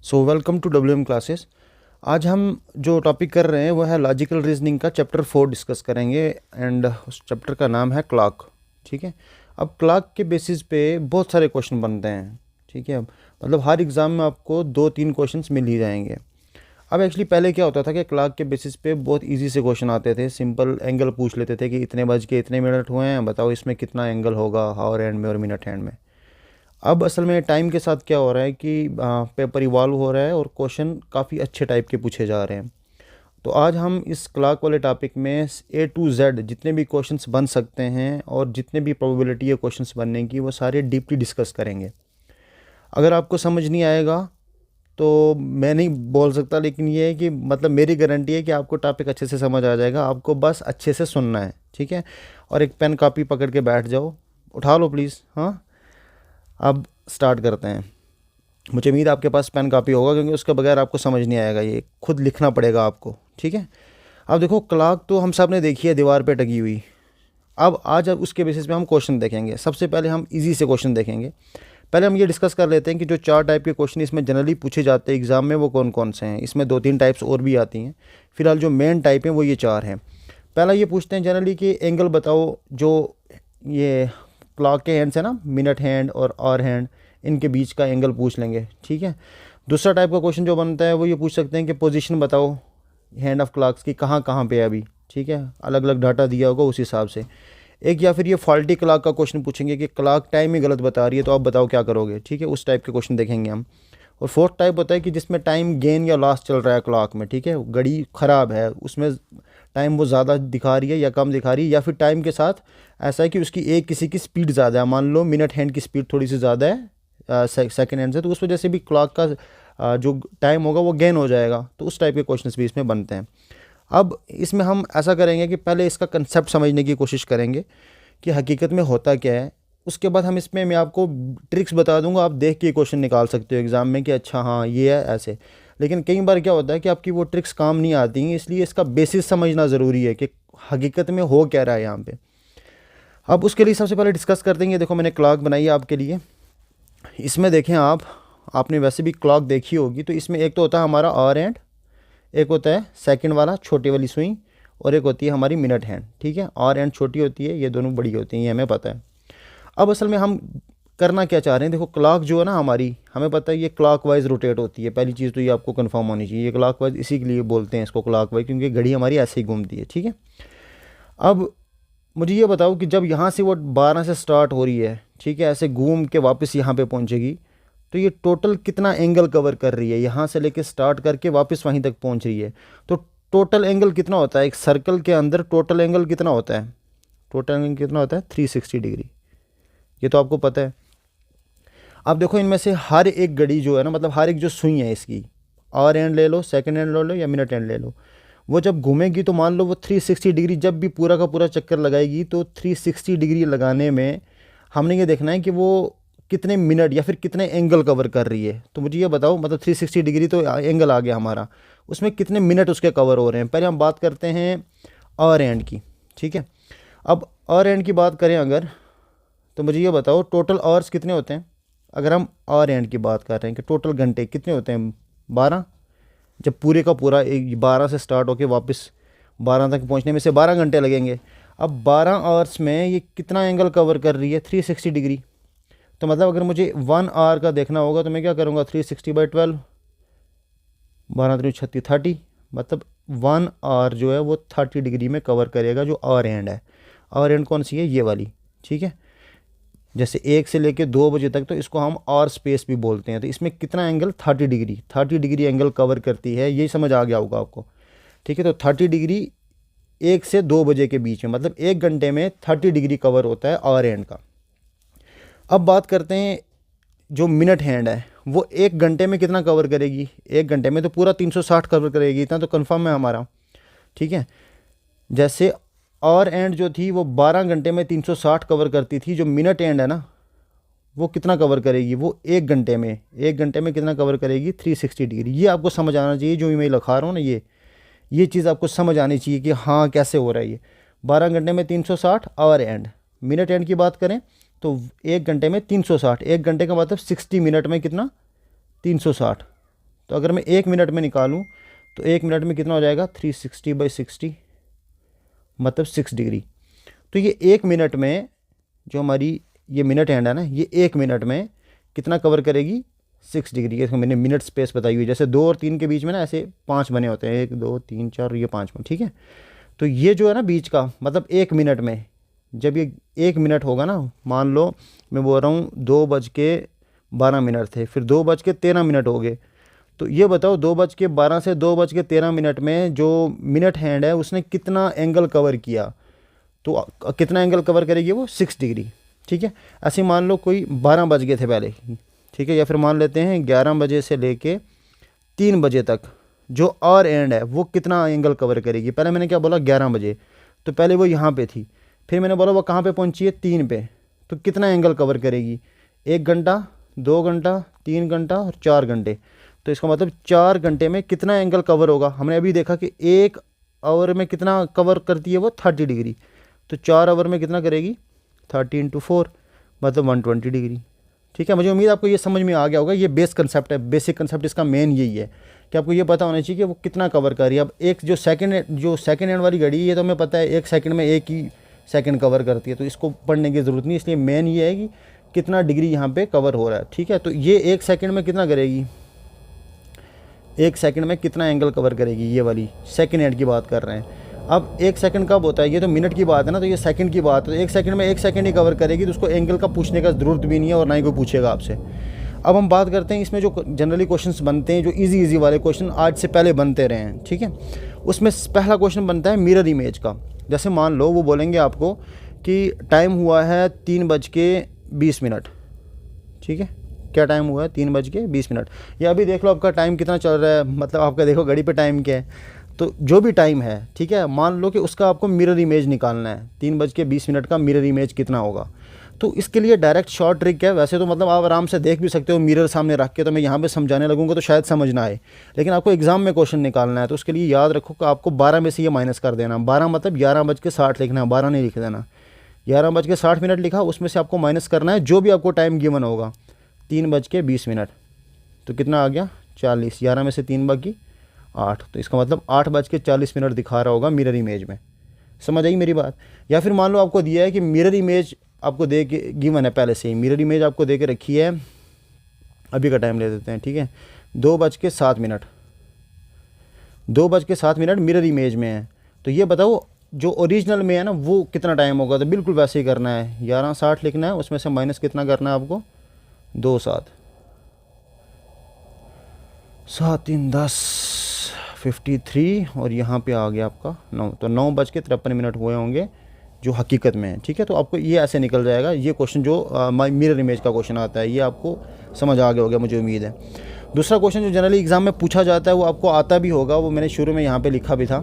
So welcome to W M classes. आज हम जो टॉपिक कर रहे हैं वो है लॉजिकल रीजनिंग का चैप्टर 4 डिस्कस करेंगे एंड उस चैप्टर का नाम है क्लॉक। ठीक है। अब क्लॉक के बेसिस पे बहुत सारे क्वेश्चन बनते हैं। ठीक है। मतलब हर एग्ज़ाम में आपको 2-3 क्वेश्चंस मिल ही जाएंगे। अब एक्चुअली पहले क्या होता था कि क्लॉक के बेसिस पे बहुत इजी से क्वेश्चन आते थे। सिंपल एंगल पूछ लेते थे कि इतने बज के इतने मिनट हुए हैं, बताओ इसमें कितना एंगल होगा हावर हैंड में और मिनट हैंड में। अब असल में टाइम के साथ क्या हो रहा है कि पेपर इवॉल्व हो रहा है और क्वेश्चन काफ़ी अच्छे टाइप के पूछे जा रहे हैं। तो आज हम इस क्लॉक वाले टॉपिक में A to Z जितने भी क्वेश्चंस बन सकते हैं और जितने भी प्रोबेबिलिटी है क्वेश्चंस बनने की वो सारे डीपली डिस्कस करेंगे। अगर आपको समझ नहीं आएगा तो मैं नहीं बोल सकता, लेकिन ये है कि मतलब मेरी गारंटी है कि आपको टॉपिक अच्छे से समझ आ जाएगा। आपको बस अच्छे से सुनना है। ठीक है। और एक पेन कॉपी पकड़ के बैठ जाओ, उठा लो प्लीज़। हाँ, अब स्टार्ट करते हैं। मुझे उम्मीद है आपके पास पेन कापी होगा, क्योंकि उसके बगैर आपको समझ नहीं आएगा, ये खुद लिखना पड़ेगा आपको। ठीक है। अब देखो, क्लॉक तो हम सब ने देखी है दीवार पे टंगी हुई। अब आज उसके बेसिस पे हम क्वेश्चन देखेंगे। सबसे पहले हम इजी से क्वेश्चन देखेंगे। पहले हम ये डिस्कस कर लेते हैं कि जो 4 टाइप के क्वेश्चन इसमें जनरली पूछे जाते हैं एग्ज़ाम में वो कौन कौन से हैं। इसमें 2-3 टाइप्स और भी आती हैं। फिलहाल जो मेन टाइप हैं वो ये 4 हैं। पहला ये पूछते हैं जनरली कि एंगल बताओ, जो ये क्लॉक के हैंड्स है ना, मिनट हैंड और आवर हैंड, इनके बीच का एंगल पूछ लेंगे। ठीक है। दूसरा टाइप का क्वेश्चन जो बनता है वो ये पूछ सकते हैं कि पोजीशन बताओ हैंड ऑफ क्लॉक्स की, कहाँ कहाँ पे है अभी। ठीक है। अलग अलग डाटा दिया होगा उस हिसाब से। एक या फिर ये फॉल्टी क्लॉक का क्वेश्चन पूछेंगे कि क्लॉक टाइम ही गलत बता रही है, तो आप बताओ क्या करोगे। ठीक है। उस टाइप के क्वेश्चन देखेंगे हम। और फोर्थ टाइप होता है कि जिसमें टाइम गेन या लॉस चल रहा है क्लॉक में। ठीक है। घड़ी ख़राब है, उसमें टाइम वो ज़्यादा दिखा रही है या कम दिखा रही है, या फिर टाइम के साथ ऐसा है कि उसकी किसी की स्पीड ज़्यादा है। मान लो मिनट हैंड की स्पीड थोड़ी सी ज़्यादा है सेकेंड हैंड से, तो उस वजह से भी क्लॉक का जो टाइम होगा वो गेन हो जाएगा। तो उस टाइप के क्वेश्चंस भी इसमें बनते हैं। अब इसमें हम ऐसा करेंगे कि पहले इसका कंसेप्ट समझने की कोशिश करेंगे कि हकीकत में होता क्या है। उसके बाद हम इसमें मैं आपको ट्रिक्स बता दूंगा, आप देख के क्वेश्चन निकाल सकते हो एग्ज़ाम में कि अच्छा हाँ ये है ऐसे। लेकिन कई बार क्या होता है कि आपकी वो ट्रिक्स काम नहीं आती हैं, इसलिए इसका बेसिस समझना ज़रूरी है कि हकीकत में हो क्या रहा है यहाँ पे। अब उसके लिए सबसे पहले डिस्कस कर देंगे। देखो, मैंने क्लॉक बनाई है आपके लिए। इसमें देखें आपने वैसे भी क्लॉक देखी होगी। तो इसमें एक तो होता है हमारा आवर हैंड, एक होता है सेकंड वाला छोटी वाली सुई, और एक होती है हमारी मिनट हैंड। ठीक है। आवर हैंड छोटी होती है, ये दोनों बड़ी होती हैं, ये हमें पता है। अब असल में हम करना क्या चाह रहे हैं, देखो क्लॉक जो है ना हमारी, हमें पता है ये क्लॉक वाइज रोटेट होती है। पहली चीज़ तो ये आपको कंफर्म होनी चाहिए, ये क्लॉक वाइज इसी के लिए बोलते हैं इसको क्लॉक वाइज, क्योंकि घड़ी हमारी ऐसे ही घूमती है। ठीक है। अब मुझे ये बताओ कि जब यहाँ से वो 12 से स्टार्ट हो रही है, ठीक है, ऐसे घूम के वापस यहाँ पे पहुँचेगी, तो ये टोटल कितना एंगल कवर कर रही है। यहाँ से लेके स्टार्ट करके वापस वहीं तक पहुँच रही है, तो टोटल एंगल कितना होता है। एक सर्कल के अंदर टोटल एंगल कितना होता है, टोटल एंगल कितना होता है 360 डिग्री। ये तो आपको पता है। अब देखो, इनमें से हर एक घड़ी जो है ना, मतलब हर एक जो सुई है इसकी, आवर एंड ले लो, सेकंड एंड ले लो या मिनट एंड ले लो, वो जब घूमेगी तो मान लो वो 360 डिग्री जब भी पूरा का पूरा चक्कर लगाएगी, तो 360 डिग्री लगाने में हमने ये देखना है कि वो कितने मिनट या फिर कितने एंगल कवर कर रही है। तो मुझे ये बताओ, मतलब 360 डिग्री तो एंगल आ गया हमारा, उसमें कितने मिनट उसके कवर हो रहे हैं। पहले हम बात करते हैं आवर एंड की। ठीक है। अब आवर एंड की बात करें अगर, तो मुझे ये बताओ टोटल आवर्स कितने होते हैं। अगर हम आवर एंड की बात कर रहे हैं कि टोटल घंटे कितने होते हैं, 12। जब पूरे का पूरा 12 से स्टार्ट होके वापस 12 तक पहुंचने में से 12 घंटे लगेंगे। अब 12 आवर्स में ये कितना एंगल कवर कर रही है, 360 डिग्री। तो मतलब अगर मुझे 1 आवर का देखना होगा तो मैं क्या करूँगा, 360/12, 12×3 = 30, मतलब 1 आवर जो है वो 30 डिग्री में कवर करेगा, जो आवर एंड है। आवर एंड कौन सी है, ये वाली। ठीक है। जैसे 1 से लेकर 2 बजे तक, तो इसको हम आवर स्पेस भी बोलते हैं। तो इसमें कितना एंगल, 30 डिग्री एंगल कवर करती है। यही समझ आ गया होगा आपको। ठीक है। तो 30 डिग्री 1 से 2 बजे के बीच में, मतलब 1 घंटे में 30 डिग्री कवर होता है आवर हैंड का। अब बात करते हैं जो मिनट हैंड है, वो 1 घंटे में कितना कवर करेगी। 1 घंटे में तो पूरा 360 कवर करेगी, इतना तो कन्फर्म है हमारा। ठीक है। जैसे आवर एंड जो थी वो 12 घंटे में 360 कवर करती थी, जो मिनट एंड है ना वो कितना कवर करेगी, वो 1 घंटे में कितना कवर करेगी, 360 डिग्री। ये आपको समझ आना चाहिए, जो मैं लिखा रहा हूँ ना, ये चीज़ आपको समझ आनी चाहिए कि हाँ कैसे हो रहा है ये। 12 घंटे में 360 आवर एंड। मिनट एंड की बात करें तो 1 घंटे में 360, 1 घंटे का मतलब 60 मिनट में कितना, 360। तो अगर मैं 1 मिनट में निकालूँ तो 1 मिनट में कितना हो जाएगा 360/60, मतलब 6 डिग्री। तो ये 1 मिनट में जो हमारी ये मिनट हैंड है ना, ये 1 मिनट में कितना कवर करेगी 6 डिग्री। इसको मैंने मिनट स्पेस बताई हुई है, जैसे 2 और 3 के बीच में ना ऐसे 5 बने होते हैं, 1 2 3 4, ये 5 में, ठीक है। तो ये जो है ना बीच का, मतलब 1 मिनट में, जब ये 1 मिनट होगा ना, मान लो मैं बोल रहा हूँ 2:12 थे, फिर 2:13 हो गए, तो ये बताओ 2:12 से 2:13 में जो मिनट हैंड है उसने कितना एंगल कवर किया। तो कितना एंगल कवर करेगी वो 6 डिग्री, ठीक है। ऐसे मान लो कोई 12 बज गए थे पहले, ठीक है, या फिर मान लेते हैं 11 बजे से लेके 3 बजे तक जो और एंड है वो कितना एंगल कवर करेगी। पहले मैंने क्या बोला 11 बजे, तो पहले वो यहाँ पे थी, फिर मैंने बोला वो कहाँ पे पहुँची है 3 पे, तो कितना एंगल कवर करेगी 1 घंटा, 2 घंटा, 3 घंटा और 4 घंटे। तो इसका मतलब 4 घंटे में कितना एंगल कवर होगा। हमने अभी देखा कि 1 आवर में कितना कवर करती है वो 30 डिग्री, तो 4 आवर में कितना करेगी 30 × 4, मतलब 120 डिग्री, ठीक है। मुझे उम्मीद आपको ये समझ में आ गया होगा। ये बेस कंसेप्ट है, बेसिक कंसेप्ट इसका मेन यही है कि आपको ये पता होना चाहिए कि वो कितना कवर कर रही है। अब एक जो सेकंड हैंड वाली घड़ी, ये तो हमें पता है 1 सेकंड में 1 ही सेकंड कवर करती है, तो इसको पढ़ने की ज़रूरत नहीं। इसलिए मेन ये है कि कितना डिग्री यहाँ पे कवर हो रहा है, ठीक है। तो ये 1 सेकंड में कितना करेगी, 1 सेकंड में कितना एंगल कवर करेगी, ये वाली सेकंड हैंड की बात कर रहे हैं। अब 1 सेकंड कब होता है, ये तो मिनट की बात है ना, तो ये सेकंड की बात है। तो 1 सेकंड में 1 सेकंड ही कवर करेगी, तो उसको एंगल का पूछने का ज़रूरत भी नहीं है और ना ही कोई पूछेगा आपसे। अब हम बात करते हैं इसमें जो जनरली क्वेश्चंस बनते हैं, जो इजी वाले क्वेश्चन आज से पहले बनते रहे हैं, ठीक है। उसमें पहला क्वेश्चन बनता है मिरर इमेज का। जैसे मान लो वो बोलेंगे आपको कि टाइम हुआ है 3:20, ठीक है। क्या टाइम हुआ है 3:20, या अभी देख लो आपका टाइम कितना चल रहा है, मतलब आपका देखो घड़ी पे टाइम क्या है। तो जो भी टाइम है, ठीक है, मान लो कि उसका आपको मिरर इमेज निकालना है, 3:20 का मिरर इमेज कितना होगा। तो इसके लिए डायरेक्ट शॉर्ट ट्रिक है। वैसे तो मतलब आप आराम से देख भी सकते हो मिरर सामने रख के, तो मैं यहाँ पे समझाने लगूंगा तो शायद समझ ना आए, लेकिन आपको एग्जाम में क्वेश्चन निकालना है, तो उसके लिए याद रखो कि आपको 12 में से ये माइनस कर देना। 12 मतलब 11:60 लिखना है, 12 नहीं लिख देना। 11:60 लिखा, उसमें से आपको माइनस करना है जो भी आपको टाइम गिवन होगा, 3:20, तो कितना आ गया 40। 11 में से 3 बाकी 8, तो इसका मतलब 8:40 दिखा रहा होगा मिरर इमेज में। समझ आई मेरी बात। या फिर मान लो आपको दिया है कि मिरर इमेज आपको दे के गिवन है, पहले से ही मिरर इमेज आपको दे के रखी है, अभी का टाइम ले देते हैं, ठीक है, 2:07, 2:07 मिरर इमेज में है। तो ये बताओ जो ओरिजिनल में है ना वो कितना टाइम होगा। तो बिल्कुल वैसे ही करना है, 11:60 लिखना है, उसमें से माइनस कितना करना है आपको 2 7 7 3 10 53, और यहाँ पे आ गया आपका 9, तो 9:53 हुए होंगे जो हकीकत में है, ठीक है। तो आपको ये ऐसे निकल जाएगा। ये क्वेश्चन जो मिरर इमेज का क्वेश्चन आता है, ये आपको समझ आ गया होगा मुझे उम्मीद है। दूसरा क्वेश्चन जो जनरली एग्जाम में पूछा जाता है वो आपको आता भी होगा, वो मैंने शुरू में यहाँ पे लिखा भी था,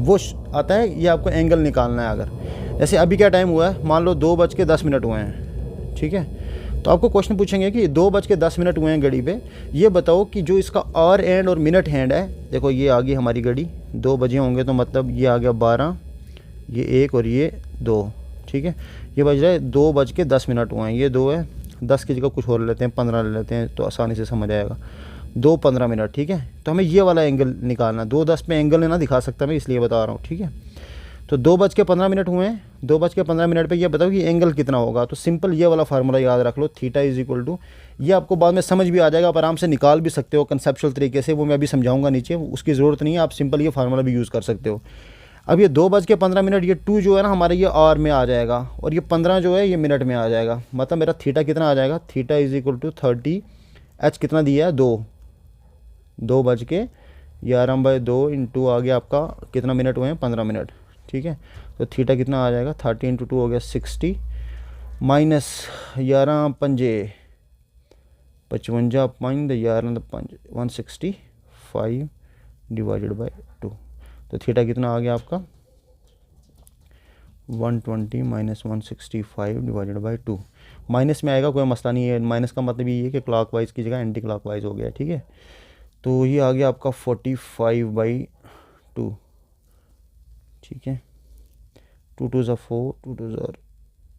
वो आता है, ये आपको एंगल निकालना है। अगर जैसे अभी क्या टाइम हुआ है, मान लो 2:10 हुए हैं, ठीक है। तो आपको क्वेश्चन पूछेंगे कि 2:10 हुए हैं घड़ी पे, ये बताओ कि जो इसका आवर एंड और मिनट हैंड है, देखो ये आ गई हमारी घड़ी 2 बजे होंगे, तो मतलब ये आ गया 12, ये 1 और ये 2, ठीक है। ये बज रहा है 2:10 हुए हैं, ये 2 है, 10 की जगह कुछ और ले लेते हैं, 15 ले लेते हैं, तो आसानी से समझ आएगा, 2:15, ठीक है। तो हमें ये वाला एंगल निकालना, 2:10 पे एंगल ना दिखा सकता मैं, इसलिए बता रहा हूँ, ठीक है। तो 2:15 हुए हैं, 2:15 पे ये बताओ कि एंगल कितना होगा। तो सिंपल ये वाला फार्मूला याद रख लो, थीटा इज इक्वल टू, ये आपको बाद में समझ भी आ जाएगा, आप आराम से निकाल भी सकते हो कंसेप्चुअल तरीके से, वो मैं अभी समझाऊंगा नीचे, उसकी ज़रूरत नहीं है, आप सिंपल ये फार्मूला भी यूज़ कर सकते हो। अब ये 2:15, ये 2 जो है ना हमारे ये आवर में आ जाएगा, और ये 15 जो है ये मिनट में आ जाएगा। मतलब मेरा थीटा कितना आ जाएगा, theta is equal to 30, H कितना दिया है 2, 2:11/2 इंटू आ गया आपका कितना मिनट हुए हैं 15 मिनट, ठीक है। तो थीटा कितना आ जाएगा 30 × 2 हो गया 60, माइनस 11 पंजे 55, 11 165 डिवाइडेड/2। तो थीटा कितना आ गया आपका 120 माइनस 165 डिवाइडेड/2। माइनस में आएगा कोई मसला नहीं है, माइनस का मतलब ये है कि क्लॉकवाइज की जगह एंटी क्लॉकवाइज हो गया, ठीक है। तो ये आ गया आपका 45/2, ठीक है। 2 2 ज़ा 4, 2 2 ज़ा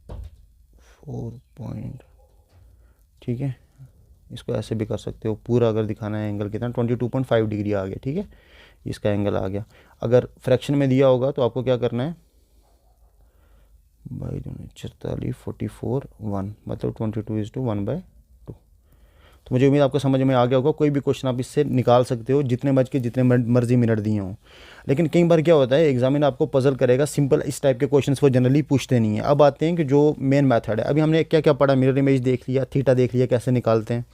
4 पॉइंट, ठीक है, इसको ऐसे भी कर सकते हो, पूरा अगर दिखाना है एंगल कितना 22.5 डिग्री आ गया, ठीक है, इसका एंगल आ गया। अगर फ्रैक्शन में दिया होगा तो आपको क्या करना है, बाई 44 44 1 मतलब 22:1/2। तो मुझे उम्मीद आपको समझ में आ गया होगा। कोई भी क्वेश्चन आप इससे निकाल सकते हो जितने बज के जितने मर्जी मिनट दिए हों। लेकिन कई बार क्या होता है, एग्जामिनर आपको पजल करेगा, सिंपल इस टाइप के क्वेश्चंस वो जनरली पूछते नहीं है। अब आते हैं कि जो मेन मेथड है, अभी हमने क्या क्या पढ़ा, मिरर इमेज देख लिया, थीटा देख लिया कैसे निकालते हैं।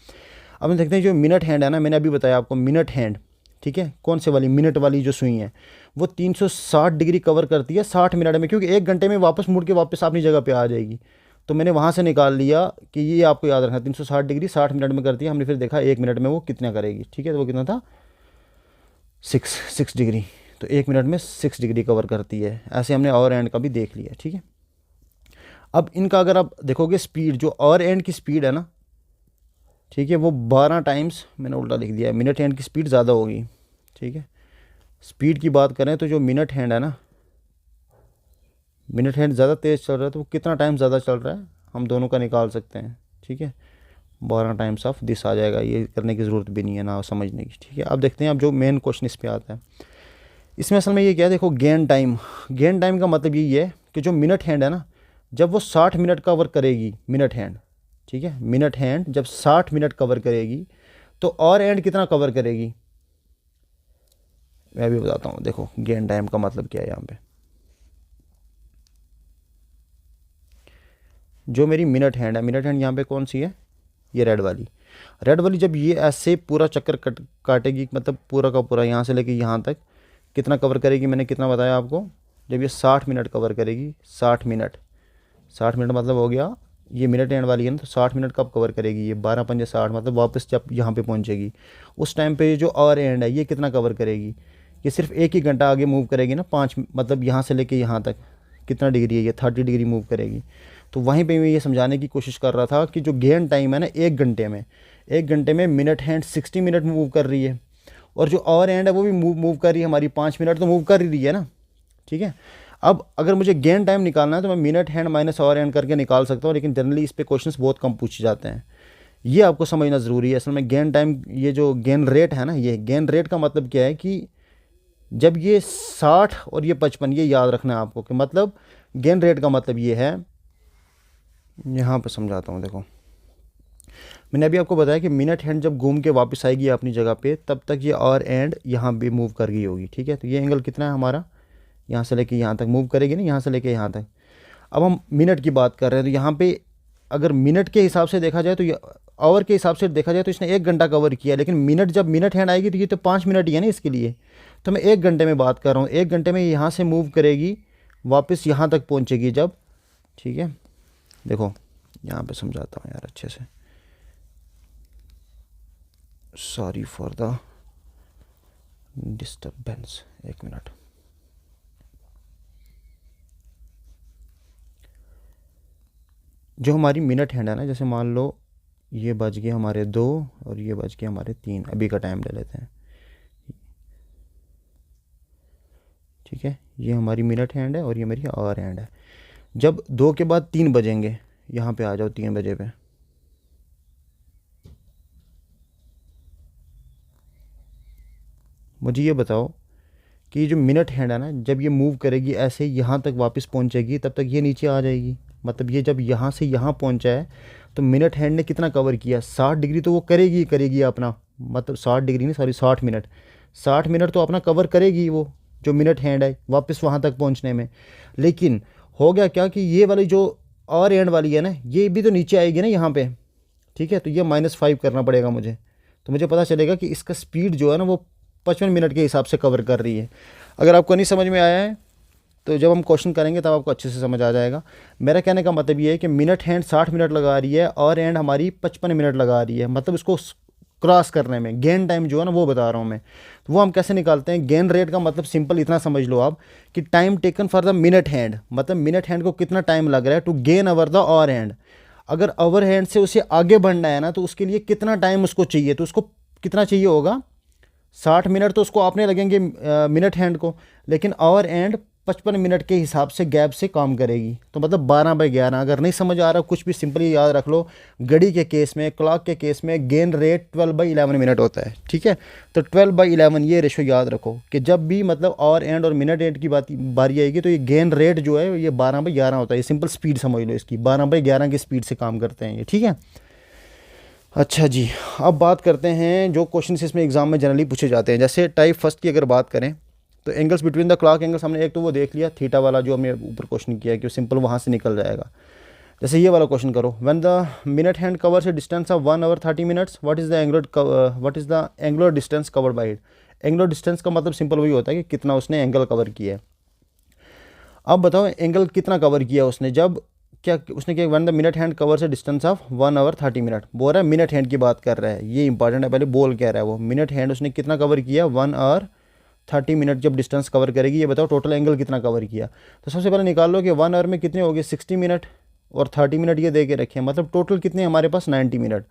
अब हम देखते हैं जो मिनट हैंड है ना, मैंने अभी बताया आपको मिनट हैंड, ठीक है, कौन से वाली, मिनट वाली जो सुई है वो 360 डिग्री कवर करती है 60 मिनट में, क्योंकि 1 घंटे में वापस मुड़ के वापस अपनी जगह पे आ जाएगी। तो मैंने वहाँ से निकाल लिया कि ये आपको याद रखना 360 डिग्री 60 मिनट में करती है। हमने फिर देखा 1 मिनट में वो कितना करेगी, ठीक है, तो वो कितना था 6 डिग्री, तो 1 मिनट में 6 डिग्री कवर करती है। ऐसे हमने और एंड का भी देख लिया, ठीक है। अब इनका अगर आप देखोगे स्पीड, जो और एंड की स्पीड है ना, ठीक है, वो 12 टाइम्स, मैंने उल्टा लिख दिया है, मिनट हैंड की स्पीड ज़्यादा होगी, ठीक है। स्पीड की बात करें तो जो मिनट हैंड है ना, मिनट हैंड ज़्यादा तेज़ चल रहा है, तो वो कितना टाइम ज़्यादा चल रहा है हम दोनों का निकाल सकते हैं, ठीक है, 12 टाइम्स ऑफ दिस आ जाएगा। ये करने की ज़रूरत भी नहीं है ना समझने की, ठीक है। अब देखते हैं अब जो मेन क्वेश्चन इस पर आता है, इसमें असल में ये क्या है, देखो गेन टाइम, गेन टाइम का मतलब यही है कि जो मिनट हैंड है ना, जब वो 60 मिनट कवर करेगी मिनट हैंड, ठीक है, मिनट हैंड जब 60 मिनट कवर करेगी तो और एंड कितना कवर करेगी, मैं भी बताता हूँ। देखो गेन टाइम का मतलब क्या है, यहाँ पे जो मेरी मिनट हैंड है, मिनट हैंड यहाँ पे कौन सी है, ये रेड वाली, रेड वाली जब ये ऐसे पूरा चक्कर काटेगी, मतलब पूरा का पूरा यहाँ से लेके यहाँ तक कितना कवर करेगी, मैंने कितना बताया आपको, जब ये 60 मिनट कवर करेगी, 60 मिनट, 60 मिनट मतलब हो गया, ये मिनट एंड वाली है ना, तो 60 मिनट कब कवर करेगी, ये 12 पंजे 60, मतलब वापस जब यहाँ पे पहुँचेगी उस टाइम पे जो और एंड है ये कितना कवर करेगी, ये सिर्फ 1 ही घंटा आगे मूव करेगी ना, 5 मतलब यहाँ से लेके यहाँ तक कितना डिग्री है, ये 30 डिग्री मूव करेगी। तो वहीं पे मैं ये समझाने की कोशिश कर रहा था कि जो गेन टाइम है ना, 1 घंटे में मिनट हैंड 60 मिनट मूव कर रही है, और जो और एंड है वो भी मूव कर रही है, हमारी 5 मिनट तो मूव कर ही रही है ना, ठीक है। अब अगर मुझे गेन टाइम निकालना है तो मैं मिनट हैंड माइनस और एंड करके निकाल सकता हूँ, लेकिन जनरली इस पे क्वेश्चंस बहुत कम पूछे जाते हैं, ये आपको समझना ज़रूरी है। असल में गेन टाइम, ये जो गेन रेट है ना, ये गेन रेट का मतलब क्या है कि जब ये 60 और ये 55, ये याद रखना है आपको कि मतलब गेन रेट का मतलब ये है, यहाँ पर समझाता हूँ। देखो मैंने अभी आपको बताया कि मिनट हैंड जब घूम के वापस आएगी अपनी जगह पे, तब तक ये और एंड यहाँ भी मूव कर गई होगी, ठीक है। तो ये एंगल कितना है हमारा, यहाँ से लेके यहाँ तक मूव करेगी ना, यहाँ से लेके यहाँ तक। अब हम मिनट की बात कर रहे हैं, तो यहाँ पे अगर मिनट के हिसाब से देखा जाए तो आवर के हिसाब से देखा जाए तो इसने 1 घंटा कवर किया, लेकिन मिनट जब मिनट हैंड आएगी तो ये तो 5 मिनट ही है ना इसके लिए, तो मैं 1 घंटे में बात कर रहा हूँ। 1 घंटे में यहाँ से मूव करेगी वापस यहाँ तक पहुँचेगी जब, ठीक है। देखो यहाँ पे समझाता हूँ यार अच्छे से, sorry for the disturbance, 1 minute. जो हमारी मिनट हैंड है ना, जैसे मान लो ये बज गए हमारे 2 और ये बज गए हमारे 3, अभी का टाइम ले लेते हैं, ठीक है। ये हमारी मिनट हैंड है और ये मेरी आवर हैंड है। जब 2 के बाद 3 बजेंगे, यहाँ पे आ जाओ 3 बजे पे, मुझे ये बताओ कि जो मिनट हैंड है ना, जब ये मूव करेगी ऐसे यहाँ तक वापस पहुँचेगी, तब तक ये नीचे आ जाएगी, मतलब ये जब यहाँ से यहाँ पहुँचा है तो मिनट हैंड ने कितना कवर किया, 60 डिग्री तो वो करेगी अपना, मतलब 60 डिग्री नहीं सॉरी 60 मिनट तो अपना कवर करेगी वो जो मिनट हैंड है वापस वहाँ तक पहुँचने में। लेकिन हो गया क्या कि ये वाली जो और एंड वाली है ना, ये भी तो नीचे आएगी ना यहाँ पे, ठीक है। तो ये -5 करना पड़ेगा मुझे, तो मुझे पता चलेगा कि इसका स्पीड जो है ना वो 55 मिनट के हिसाब से कवर कर रही है। अगर आपको नहीं समझ में आया है तो जब हम क्वेश्चन करेंगे तब आपको अच्छे से समझ आ जाएगा। मेरा कहने का मतलब ये है कि मिनट हैंड 60 मिनट लगा रही है और एंड हमारी 55 मिनट लगा रही है, मतलब इसको क्रॉस करने में गेन टाइम जो है ना वो बता रहा हूँ मैं। तो वो हम कैसे निकालते हैं, गेन रेट का मतलब सिंपल इतना समझ लो आप कि time taken for the minute hand, मतलब मिनट हैंड को कितना टाइम लग रहा है टू गेन अवर द और हैंड। अगर अवर हैंड से उसे आगे बढ़ना है ना तो उसके लिए कितना टाइम उसको चाहिए, तो उसको कितना चाहिए होगा 60 मिनट, तो उसको आपने लगेंगे मिनट हैंड को, लेकिन आवर एंड 55 मिनट के हिसाब से गैप से काम करेगी। तो मतलब 12/11। अगर नहीं समझ आ रहा कुछ भी सिंपली याद रख लो, घड़ी के केस में, क्लॉक के केस में गेन रेट 12/11 मिनट होता है, ठीक है। तो 12/11 ये रेशो याद रखो कि जब भी मतलब और एंड और मिनट एंड की बारी आएगी तो ये गेन रेट जो है ये 12/11 होता है। ये सिंपल स्पीड समझ लो इसकी, 12/11 की स्पीड से काम करते हैं ये, ठीक है। अच्छा जी, अब बात करते हैं जो क्वेश्चन इसमें एग्जाम में जनरली पूछे जाते हैं। जैसे टाइप फर्स्ट की अगर बात करें तो angles between the clock angles, हमने एक तो वो देख लिया थीटा वाला जो हमने ऊपर क्वेश्चन किया है कि सिंपल वहाँ से निकल जाएगा। जैसे ये वाला क्वेश्चन करो, when the minute hand covers A distance of 1 hour 30 minutes, what is the angular distance covered by it. Angular distance का मतलब सिंपल वही होता है कि कितना उसने एंगल कवर किया है। अब बताओ एंगल कितना कवर किया उसने, जब क्या उसने क्या, one the minute hand covers A distance of 1 hour 30 minutes। बोल रहा है मिनट हैंड की बात कर रहा है, ये इंपॉर्टेंट है, पहले बोल कह रहा है वो। मिनट हैंड उसने कितना कवर किया, 1 hour 30 minutes जब डिस्टेंस कवर करेगी, ये बताओ टोटल एंगल कितना कवर किया। तो सबसे पहले निकाल लो कि 1 hour में कितने हो गए 60 मिनट और 30 मिनट ये दे के रखे हैं, मतलब टोटल कितने हमारे पास 90 मिनट।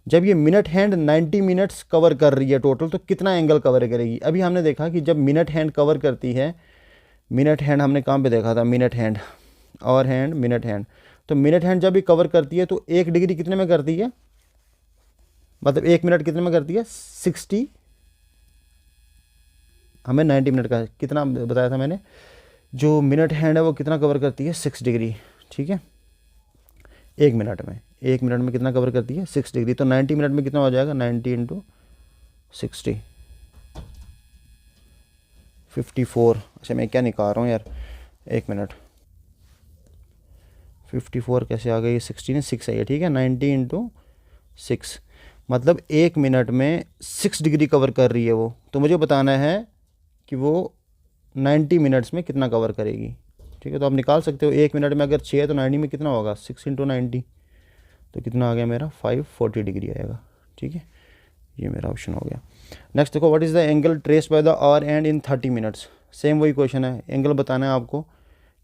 जब ये मिनट हैंड 90 मिनट्स कवर कर रही है टोटल, तो कितना एंगल कवर करेगी। अभी हमने देखा कि जब मिनट हैंड कवर करती है, मिनट हैंड हमने कहाँ पे देखा था, मिनट हैंड और हैंड मिनट हैंड। तो मिनट हैंड जब भी कवर करती है तो 1 डिग्री कितने में करती है, मतलब 1 मिनट कितने में करती है 60, हमें 90 मिनट का कितना बताया था मैंने, जो मिनट हैंड है वो कितना कवर करती है 6 डिग्री, ठीक है। 1 मिनट में, 1 मिनट में कितना कवर करती है 6 डिग्री। तो 90 मिनट में कितना हो जाएगा, 90 × 60 54। अच्छा मैं क्या निकाल रहा हूँ यार, 1 मिनट, 54 कैसे आ गई, 60 ने 6 है, ठीक है। 90 × 6 मतलब 1 मिनट में 6 डिग्री कवर कर रही है वो। तो मुझे बताना है कि वो 90 मिनट्स में कितना कवर करेगी, ठीक है। तो आप निकाल सकते हो 1 मिनट में अगर 6 है तो 90 में कितना होगा 6 × 90, तो कितना आ गया मेरा 540 डिग्री आएगा, ठीक है। ये मेरा ऑप्शन हो गया। नेक्स्ट देखो, what is the angle traced by the hour and in 30 minutes. Same वही क्वेश्चन है, एंगल बताना है आपको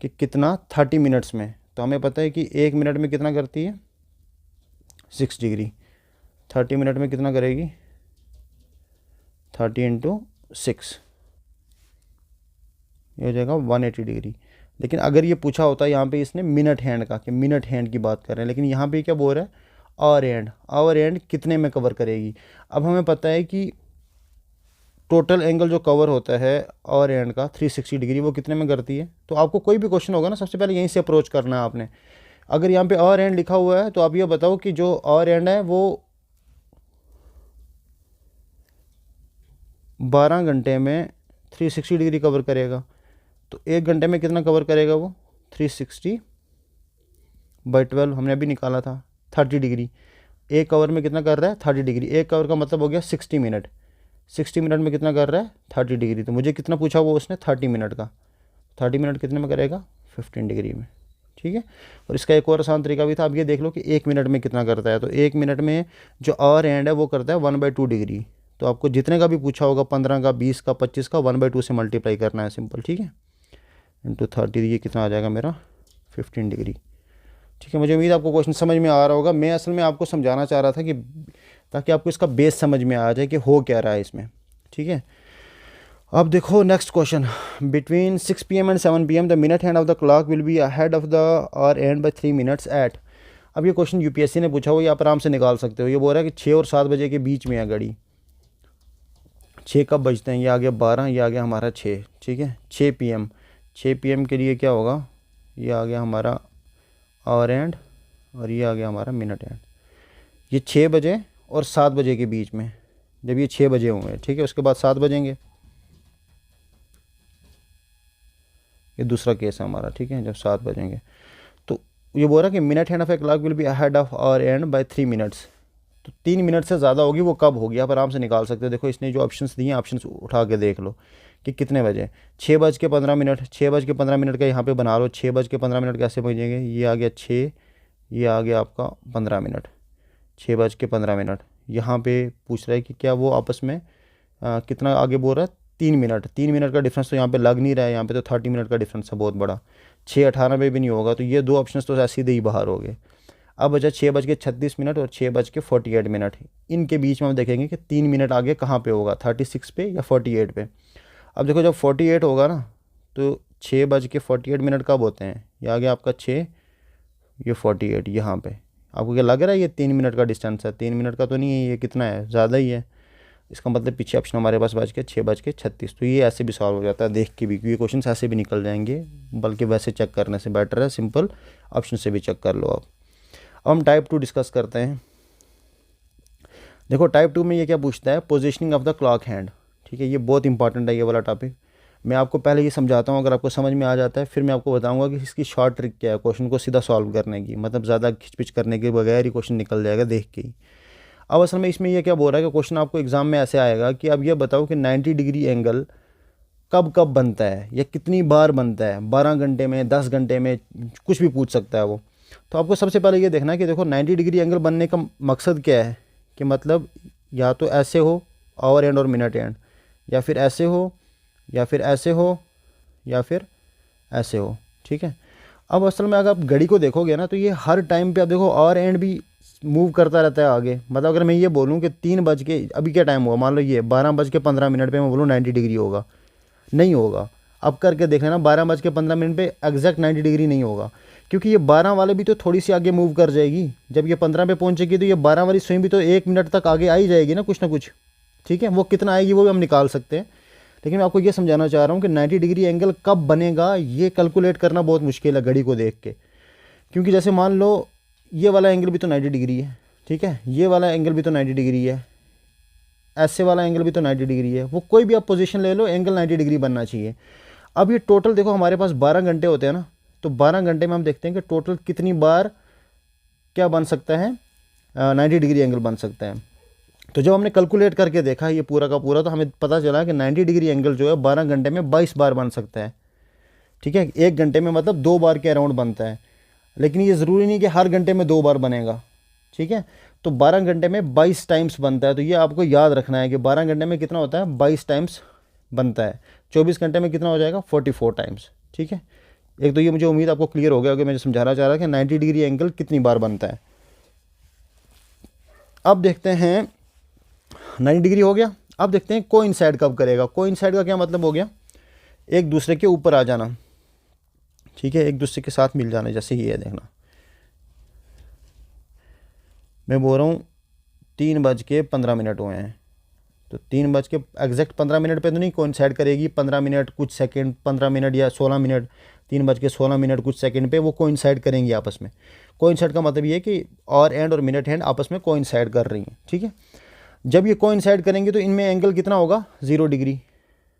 कि कितना 30 मिनट्स में। तो हमें पता है कि 1 मिनट में कितना करती है 6 डिग्री, 30 मिनट में कितना करेगी 30 × 6, ये हो जाएगा 180 डिग्री। लेकिन अगर ये पूछा होता है यहाँ पे इसने मिनट हैंड का, कि मिनट हैंड की बात कर रहे हैं, लेकिन यहाँ पे क्या बोल रहा है आवर एंड कितने में कवर करेगी। अब हमें पता है कि टोटल एंगल जो कवर होता है आवर एंड का 360 डिग्री, वो कितने में करती है। तो आपको कोई भी क्वेश्चन होगा ना, सबसे पहले यहीं से अप्रोच करना है आपने। अगर यहाँ पे आवर एंड लिखा हुआ है तो आप ये बताओ कि जो आवर एंड है वो 12 घंटे में 360 डिग्री कवर करेगा। तो 1 घंटे में कितना कवर करेगा वो 360/12, हमने अभी निकाला था 30 डिग्री। एक कवर में कितना कर रहा है 30 डिग्री, एक कवर का मतलब हो गया 60 मिनट। 60 मिनट में कितना कर रहा है 30 डिग्री। तो मुझे कितना पूछा वो उसने 30 मिनट का, 30 मिनट कितने में करेगा 15 डिग्री में, ठीक है। और इसका एक और आसान तरीका भी था, अब ये देख लो कि 1 मिनट में कितना करता है। तो 1 मिनट में जो आवर एंड है वो करता है 1/2 डिग्री। तो आपको जितने का भी पूछा होगा 15 का 20 का 25 का 1/2 से मल्टीप्लाई करना है, सिंपल, ठीक है। × 30, ये कितना आ जाएगा मेरा 15 डिग्री, ठीक है। मुझे उम्मीद आपको क्वेश्चन समझ में आ रहा होगा। मैं असल में आपको समझाना चाह रहा था कि ताकि आपको इसका बेस समझ में आ जाए कि हो क्या रहा है इसमें, ठीक है। अब देखो next question, between 6 PM and 7 PM the minute hand of the clock will be ahead of the hour and by 3 minutes at. अब ये क्वेश्चन यूपीएससी ने पूछा हुआ, ये आप आराम से निकाल सकते हो। ये बोल रहा है कि 6 और 7 बजे के बीच में है घड़ी, 6 कब बजते हैं, ये आ गया 12, ये आ गया हमारा 6, ठीक है। 6 PM, 6 PM के लिए क्या होगा, ये आ गया हमारा आवर एंड और ये आ गया हमारा मिनट एंड। ये 6 बजे और 7 बजे के बीच में, जब ये 6 बजे होंगे, ठीक है, उसके बाद 7 बजेंगे, ये दूसरा केस है हमारा, ठीक है, जब 7 बजेंगे। तो ये बोल रहा है कि minute hand of a clock will be ahead of hour and by 3 minutes। तो 3 मिनट से ज़्यादा होगी, वो कब होगी आप आराम से निकाल सकते हो। देखो इसने जो ऑप्शंस दिए हैं, ऑप्शंस उठा के देख लो कि कितने बजे, 6:15, 6:15 का यहाँ पे बना लो। 6:15 कैसे बजेंगे, ये आ गया 6, ये आ गया आपका 15 मिनट, 6:15। यहाँ पे पूछ रहा है कि क्या वो आपस में कितना आगे बोल रहा है 3 मिनट, 3 मिनट का डिफरेंस तो यहाँ पे लग नहीं रहा है, यहाँ पे तो 30 मिनट का डिफरेंस है बहुत बड़ा। 6:18 पे भी नहीं होगा, तो ये दो ऑप्शन तो सीधे ही बाहर हो गए। अब बचा 6:36 और 6:48। इनके बीच में हम देखेंगे कि 3 मिनट आगे कहाँ पे होगा, 36 पे या 48 पे। अब देखो जब 48 होगा ना, तो 6:48 कब होते हैं? ये आ गया आपका 6, ये 48 यहाँ पे। आपको क्या लग रहा है ये 3 मिनट का डिस्टेंस है? 3 मिनट का तो नहीं है, ये कितना है, ज़्यादा ही है। इसका मतलब पीछे ऑप्शन हमारे पास बच के 6:36। तो ये ऐसे भी सॉल्व हो जाता है देख के भी, क्योंकि क्वेश्चन ऐसे भी निकल जाएंगे, बल्कि वैसे चेक करने से बेटर है सिंपल ऑप्शन से भी चेक कर लो आप। अब हम टाइप 2 डिस्कस करते हैं। देखो टाइप 2 में ये क्या पूछता है, positioning of the clock hand. ठीक है, ये बहुत इंपॉर्टेंट है ये वाला टॉपिक। मैं आपको पहले ये समझाता हूँ, अगर आपको समझ में आ जाता है फिर मैं आपको बताऊंगा कि इसकी शॉर्ट ट्रिक क्या है क्वेश्चन को सीधा सॉल्व करने की, मतलब ज़्यादा खिचपिच करने के बगैर ही क्वेश्चन निकल जाएगा देख के ही। अब असल में इसमें ये क्या बोल रहा है कि क्वेश्चन आपको एग्जाम में ऐसे आएगा कि अब ये बताओ कि 90 डिग्री एंगल कब कब बनता है या कितनी बार बनता है, 12 घंटे में, 10 घंटे में, कुछ भी पूछ सकता है वो। तो आपको सबसे पहले ये देखना है कि देखो 90 डिग्री एंगल बनने का मकसद क्या है, कि मतलब या तो ऐसे हो आवर एंड और मिनट एंड, या फिर ऐसे हो, या फिर ऐसे हो, या फिर ऐसे हो। ठीक है, अब असल में अगर आप घड़ी को देखोगे ना तो ये हर टाइम पे आप देखो आवर एंड भी मूव करता रहता है आगे। मतलब अगर मैं ये बोलूँ कि 3 बज के, अभी क्या टाइम हुआ, मान लो ये 12:15 पे मैं बोलूँ 90 डिग्री होगा, नहीं होगा। अब करके देख लेना 12:15 पे एग्जैक्ट 90 डिग्री नहीं होगा, क्योंकि ये 12 वाले भी तो थोड़ी सी आगे मूव कर जाएगी। जब ये 15 पे पहुंचेगी तो ये 12 वाली स्वयं भी तो 1 मिनट तक आगे आ ही जाएगी ना कुछ। ठीक है, वो कितना आएगी वो भी हम निकाल सकते हैं, लेकिन मैं आपको ये समझाना चाह रहा हूँ कि 90 डिग्री एंगल कब बनेगा ये कैलकुलेट करना बहुत मुश्किल है घड़ी को देख के। क्योंकि जैसे मान लो ये वाला एंगल भी तो 90 डिग्री है, ठीक है, ये वाला एंगल भी तो 90 डिग्री है, ऐसे वाला एंगल भी तो 90 डिग्री है, वो कोई भी आप पोजीशन ले लो एंगल 90 डिग्री बनना चाहिए। अब ये टोटल देखो हमारे पास 12 घंटे होते हैं ना, तो 12 घंटे में हम देखते हैं कि टोटल कितनी बार क्या बन सकता है, 90 डिग्री एंगल बन सकता है। तो जब हमने कैलकुलेट करके देखा ये पूरा का पूरा, तो हमें पता चला कि 90 डिग्री एंगल जो है 12 घंटे में 22 बार बन सकता है। ठीक है, 1 घंटे में मतलब 2 बार के अराउंड बनता है, लेकिन ये ज़रूरी नहीं कि हर घंटे में 2 बार बनेगा। ठीक है, तो 12 घंटे में 22 टाइम्स बनता है। तो ये आपको याद रखना है कि 12 घंटे में कितना होता है, 22 टाइम्स बनता है। 24 घंटे में कितना हो जाएगा, 44 टाइम्स। ठीक है, एक तो ये मुझे उम्मीद आपको क्लियर हो गया कि मैं समझाना चाह रहा कि 90 डिग्री एंगल कितनी बार बनता है। अब देखते हैं 90 डिग्री हो गया, अब देखते हैं कोइंसाइड कब करेगा। कोइंसाइड का क्या मतलब हो गया, एक दूसरे के ऊपर आ जाना। ठीक है, एक दूसरे के साथ मिल जाना। जैसे ये है देखना, मैं बोल रहा हूँ 3:15 हुए हैं, तो 3 बज के एग्जैक्ट 15 मिनट पे तो नहीं कोइंसाइड करेगी, 15 मिनट कुछ सेकंड, 15 मिनट या 16 मिनट, 3:16 कुछ सेकंड पे वो कोइंसाइड करेंगी आपस में। कोइंसाइड का मतलब ये है कि और एंड और मिनट हैंड आपस में कोइंसाइड कर रही हैं। ठीक है, जब ये कोइंसाइड करेंगे तो इनमें एंगल कितना होगा, 0 डिग्री।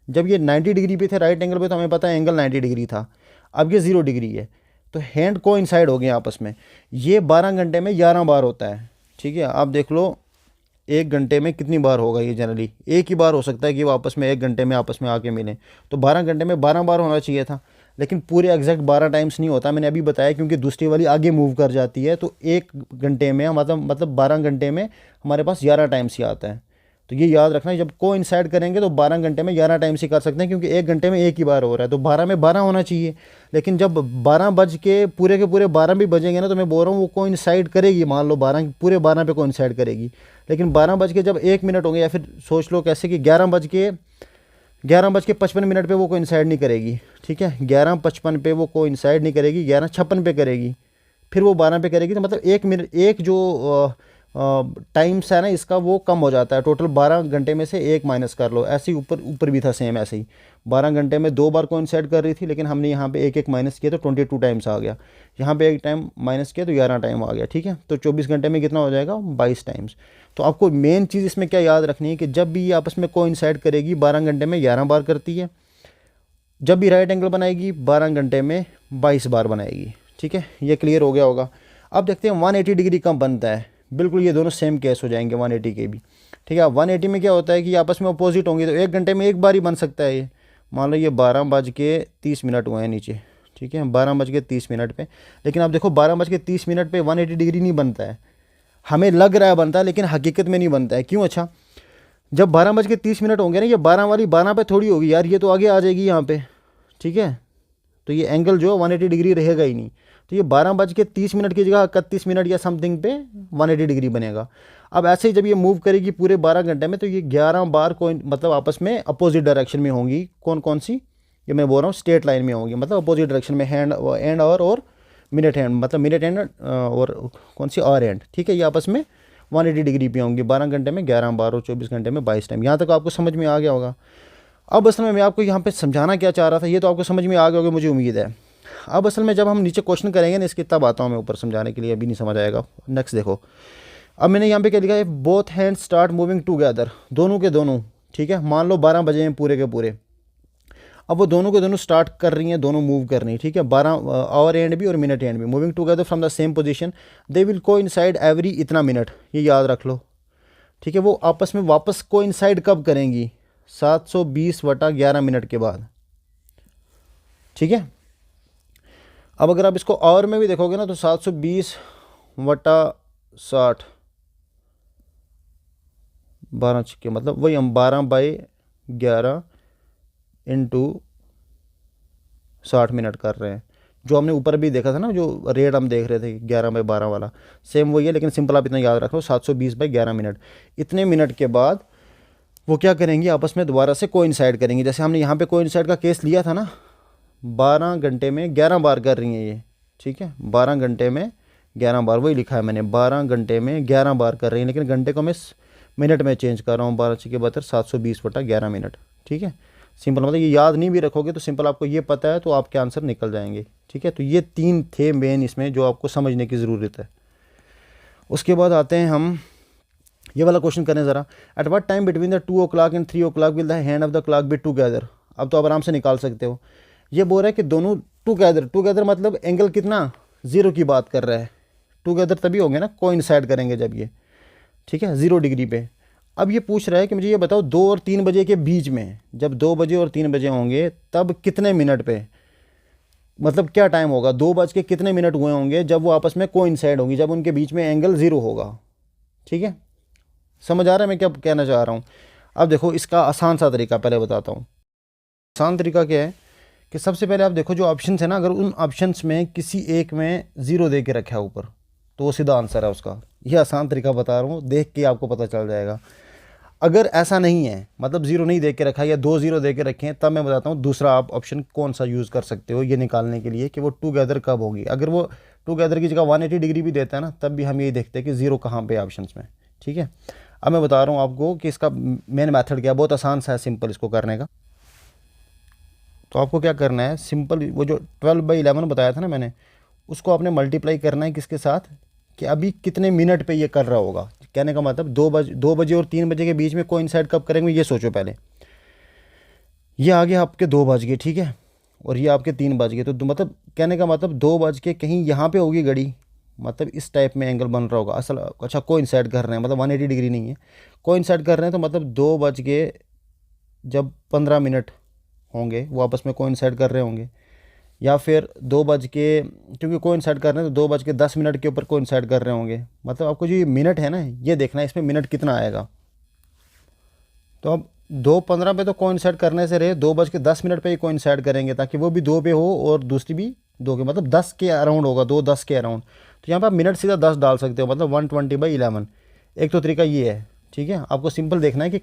जब ये 90 डिग्री पे थे राइट एंगल पे, तो हमें पता है एंगल 90 डिग्री था, अब ये 0 डिग्री है, तो हैंड कोइंसाइड हो गए आपस में। ये 12 घंटे में 11 बार होता है। ठीक है, आप देख लो 1 घंटे में कितनी बार होगा, ये जनरली एक ही बार हो सकता है कि वो आपस में 1 घंटे में आपस में आके मिलें। तो 12 घंटे में 12 बार होना चाहिए था, लेकिन पूरे एग्जैक्ट 12 टाइम्स नहीं होता, मैंने अभी बताया, क्योंकि दूसरी वाली आगे मूव कर जाती है। तो 1 घंटे में मतलब 12 घंटे में हमारे पास 11 टाइम्स ही आता है। तो ये याद रखना, जब कोइंसाइड करेंगे तो 12 घंटे में 11 टाइम्स ही कर सकते हैं, क्योंकि 1 घंटे में एक ही बार हो रहा है, तो 12 में 12 होना चाहिए। लेकिन जब 12 बज के पूरे 12 भी बजेंगे ना, तो मैं बोल रहा हूँ वो कोइंसाइड करेगी, मान लो 12 पूरे 12 पे कोइंसाइड करेगी। लेकिन 12 बज के जब 1 मिनट होंगे, या फिर सोच लो कैसे कि 11:55 पे वो कोइंसाइड नहीं करेगी। ठीक है, 11:55 पे वो कोइंसाइड नहीं करेगी, 11:56 पे करेगी, फिर वो 12 पे करेगी। तो मतलब 1 मिनट, एक जो टाइम्स है ना इसका वो कम हो जाता है। टोटल 12 घंटे में से 1 माइनस कर लो। ऐसे ही ऊपर भी था सेम ऐसे ही, 12 घंटे में 2 बार कोइंसाइड कर रही थी, लेकिन हमने यहाँ पे 1 माइनस किया तो 22 टाइम्स आ गया। यहाँ पे 1 टाइम माइनस किया तो 11 टाइम आ गया। ठीक है, तो 24 घंटे में कितना हो जाएगा, 22 टाइम्स। तो आपको मेन चीज़ इसमें क्या याद रखनी है कि जब भी ये आपस में कोइंसाइड करेगी 12 घंटे में 11 बार करती है, जब भी राइट एंगल बनाएगी 12 घंटे में 22 बार बनाएगी। ठीक है, ये क्लियर हो गया होगा। अब देखते हैं 180 डिग्री कब बनता है। बिल्कुल ये दोनों सेम केस हो जाएंगे 180 के भी। ठीक है, 180 में क्या होता है कि आपस में अपोजिट होंगे, तो 1 घंटे में 1 बार ही बन सकता है ये। मान लो ये 12:30 हुए हैं नीचे। ठीक है, 12:30 पे, लेकिन आप देखो 12:30 पे 180 डिग्री नहीं बनता है। हमें लग रहा है बनता है, लेकिन हकीकत में नहीं बनता है। क्यों? अच्छा, जब 12:30 होंगे ना, ये 12 वाली 12 पे थोड़ी होगी यार, ये तो आगे आ जाएगी यहाँ पे। ठीक है, तो ये एंगल जो 180 डिग्री रहेगा ही नहीं। तो ये 12:30 की जगह 31 मिनट या समथिंग पे 180 डिग्री बनेगा। अब ऐसे ही जब ये मूव करेगी पूरे 12 घंटे में, तो ये 11 बार कोई मतलब आपस में अपोजिट डायरेक्शन में होंगी। कौन कौन सी? ये मैं बोल रहा हूँ स्ट्रेट लाइन में होंगी, मतलब अपोजिट डायरेक्शन में, हैंड एंड और मिनट हैंड, मतलब मिनट हैंड और कौन सी आवर हैंड, ठीक है, ये आपस में 180 डिग्री पे होंगी। 12 घंटे में 11 बार और 24 घंटे में 22 टाइम। यहाँ तक आपको समझ में आ गया होगा। अब असल में मैं आपको यहाँ पे समझाना क्या चाह रहा था ये तो आपको समझ में आ गया होगा, मुझे उम्मीद है। अब असल में जब हम नीचे क्वेश्चन करेंगे ना इसके, तब आता हूँ मैं ऊपर समझाने के लिए, अभी नहीं समझ आएगा। नेक्स्ट देखो, अब मैंने यहाँ पे क्या लिखा है, both hand start moving together, दोनों के दोनों, ठीक है, मान लो 12 बजे हैं पूरे के पूरे। अब वो दोनों के दोनों स्टार्ट कर रही हैं, दोनों मूव कर रही हैं, ठीक है, 12 आवर एंड भी और मिनट एंड भी, moving together from the same position, they will को इनसाइड एवरी इतना मिनट, ये याद रख लो, ठीक है। वो आपस में वापस को इनसाइड कब करेंगी, 720/11 मिनट के बाद, ठीक है। अब अगर आप इसको आवर में भी देखोगे ना तो 720/60, 12 छिक्के, मतलब वही हम 12/11 इंटू 60 मिनट कर रहे हैं। जो हमने ऊपर भी देखा था ना, जो रेट हम देख रहे थे 11/12 वाला, सेम वही है, लेकिन सिंपल आप इतना याद रख लो, 720/11 मिनट। इतने मिनट के बाद वो क्या करेंगी, आपस में दोबारा से कोइंसाइड करेंगी। जैसे हमने यहाँ पे कोइंसाइड का केस लिया था ना, 12 घंटे में 11 बार कर रही हैं ये, ठीक है, 12 घंटे में 11 बार, वही लिखा है मैंने, 12 घंटे में 11 बार कर रही हैं, लेकिन घंटे को मैं मिनट में चेंज कर रहा हूँ, 12×72 720/11 मिनट, ठीक है। सिंपल, मतलब ये याद नहीं भी रखोगे तो सिंपल आपको ये पता है तो आपके आंसर निकल जाएंगे, ठीक है। तो ये 3 थे मेन इसमें जो आपको समझने की ज़रूरत है। उसके बाद आते हैं हम ये वाला क्वेश्चन करें ज़रा, at what time between the 2 o'clock and 3 o'clock will the hand of the clock be together. अब तो आप आराम से निकाल सकते हो। ये बोल रहा है कि दोनों टुगेदर मतलब एंगल कितना, 0 की बात कर रहा है। टुगेदर तभी होंगे ना, कोइंसाइड करेंगे जब ये, ठीक है, 0 डिग्री पे। अब ये पूछ रहा है कि मुझे ये बताओ 2 और 3 बजे के बीच में, जब 2 बजे और 3 बजे होंगे तब कितने मिनट पे, मतलब क्या टाइम होगा, 2 बज के कितने मिनट हुए होंगे जब वो आपस में कोइंसाइड होंगी, जब उनके बीच में एंगल 0 होगा, ठीक है। समझ आ रहा है मैं क्या कहना चाह रहा हूँ। अब देखो इसका आसान सा तरीका पहले बताता हूँ। आसान तरीका क्या है कि सबसे पहले आप देखो जो ऑप्शन है ना, अगर उन ऑप्शंस में किसी एक में 0 दे के रखा है ऊपर तो वो सीधा आंसर है उसका। ये आसान तरीका बता रहा हूँ, देख के आपको पता चल जाएगा। अगर ऐसा नहीं है, मतलब 0 नहीं दे के रखा है या 2 0 दे के रखे हैं, तब मैं बताता हूँ दूसरा आप ऑप्शन कौन सा यूज़ कर सकते हो ये निकालने के लिए कि वो टुगेदर कब होगी। अगर वो टुगेदर की जगह 180 डिग्री भी देता है ना, तब भी हम यही देखते हैं कि 0 कहाँ पे ऑप्शन में, ठीक है। अब मैं बता रहा हूँ आपको कि इसका मेन मेथड क्या है, बहुत आसान सा है सिंपल इसको करने का। तो आपको क्या करना है, सिंपल वो जो 12/11 बताया था ना मैंने, उसको आपने मल्टीप्लाई करना है किसके साथ, कि अभी कितने मिनट पे ये कर रहा होगा। कहने का मतलब 2 बजे और 3 बजे के बीच में कोइंसाइड कब करेंगे ये सोचो पहले। ये आगे आपके 2 बज गए, ठीक है, और ये आपके 3 बज गए, तो मतलब कहने का मतलब 2 बज के कहीं यहाँ पे होगी घड़ी, मतलब इस टाइप में एंगल बन रहा होगा असल। अच्छा कोइंसाइड कर रहे हैं, मतलब 180 डिग्री नहीं है, कोइंसाइड कर रहे हैं, तो मतलब 2 बज के जब 15 मिनट होंगे वो आपस में कोइंसाइड कर रहे होंगे, या फिर 2 बज के, क्योंकि कोइंसाइड कर रहे हैं तो 2 बज के 10 मिनट के ऊपर कोइंसाइड कर रहे होंगे। मतलब आपको जो ये मिनट है ना, ये देखना है इसमें मिनट कितना आएगा। तो अब 2:15 पे तो कोइंसाइड करने से रहे, 2 बज के 10 मिनट पे ही कोइंसाइड करेंगे ताकि वो भी 2 पे हो और दूसरी भी 2 के, मतलब 10 के अराउंड होगा, 2:10 के अराउंड। तो यहाँ पर आप मिनट सीधा 10 डाल सकते हो, मतलब 120/11। एक तो तरीका ये है, ठीक है। आपको सिंपल देखना है कि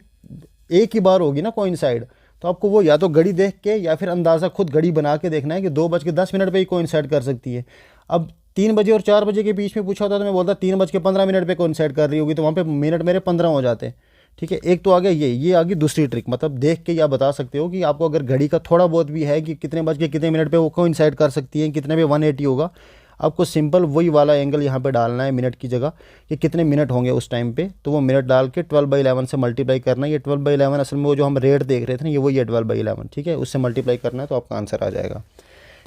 एक ही बार होगी ना कोइंसाइड, तो आपको वो या तो घड़ी देख के या फिर अंदाज़ा खुद घड़ी बना के देखना है कि 2 बज के 10 मिनट पे ही कोइंसाइड कर सकती है। अब 3 बजे और 4 बजे के बीच में पूछा होता तो मैं बोलता 3:15 पे कोइंसाइड कर रही होगी, तो वहाँ पे मिनट मेरे 15 हो जाते, ठीक है। एक तो आ गया ये आ गई दूसरी ट्रिक, मतलब देख के या बता सकते हो कि आपको अगर घड़ी का थोड़ा बहुत भी है कि कितने बज के कितने मिनट पे वो कोइंसाइड कर सकती है, कितने पे 180 होगा, आपको सिंपल वही वाला एंगल यहाँ पे डालना है मिनट की जगह कि कितने मिनट होंगे उस टाइम पे, तो वो मिनट डाल के 12/11 से मल्टीप्लाई करना है। ये 12/11 असल में वो जो हम रेट देख रहे थे ना, ये वही है 12/11, ठीक है, उससे मल्टीप्लाई करना है तो आपका आंसर आ जाएगा।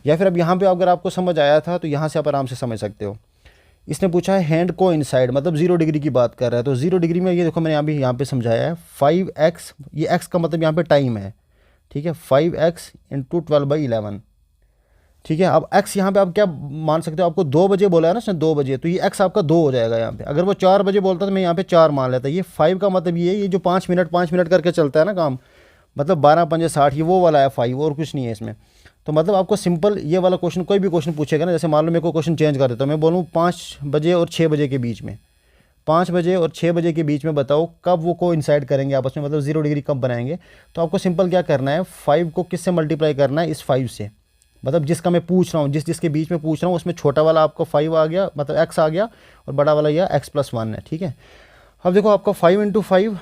या फिर अब यहाँ पे अगर आपको समझ आया था तो यहाँ से आप आराम से समझ सकते हो। इसने पूछा है हैंड को इनसाइड, मतलब 0 डिग्री की बात कर रहा है, तो 0 डिग्री में ये देखो मैंने यहाँ पे समझाया है 5x, ये x का मतलब यहाँ पे टाइम है, ठीक है, 5x × 12/11, ठीक है। अब x यहाँ पे आप क्या मान सकते हो, आपको 2 बजे बोला है ना इसने, 2 बजे, तो ये x आपका 2 हो जाएगा यहाँ पे। अगर वो 4 बजे बोलता तो मैं यहाँ पे 4 मान लेता। ये 5 का मतलब ये जो 5 मिनट करके चलता है ना काम, मतलब 12×5 = 60, ये वो वाला है 5, और कुछ नहीं है इसमें। तो मतलब आपको सिंपल ये वाला क्वेश्चन, कोई भी क्वेश्चन पूछेगा ना, जैसे मान लो मेरे को क्वेश्चन चेंज कर देता हूँ, मैं बोलूँ 5 बजे और 6 बजे के बीच में, 5 बजे और 6 बजे के बीच में बताओ कब वो कोइंसाइड करेंगे आपस में, मतलब 0 डिग्री कब बनाएंगे। तो आपको सिंपल क्या करना है, 5 को किससे मल्टीप्लाई करना है, इस 5 से, मतलब जिसका मैं पूछ रहा हूँ, जिसके बीच में पूछ रहा हूँ उसमें छोटा वाला आपको 5 आ गया, मतलब x आ गया, और बड़ा वाला यह x+1 है, ठीक है। अब देखो आपका 5 × 5,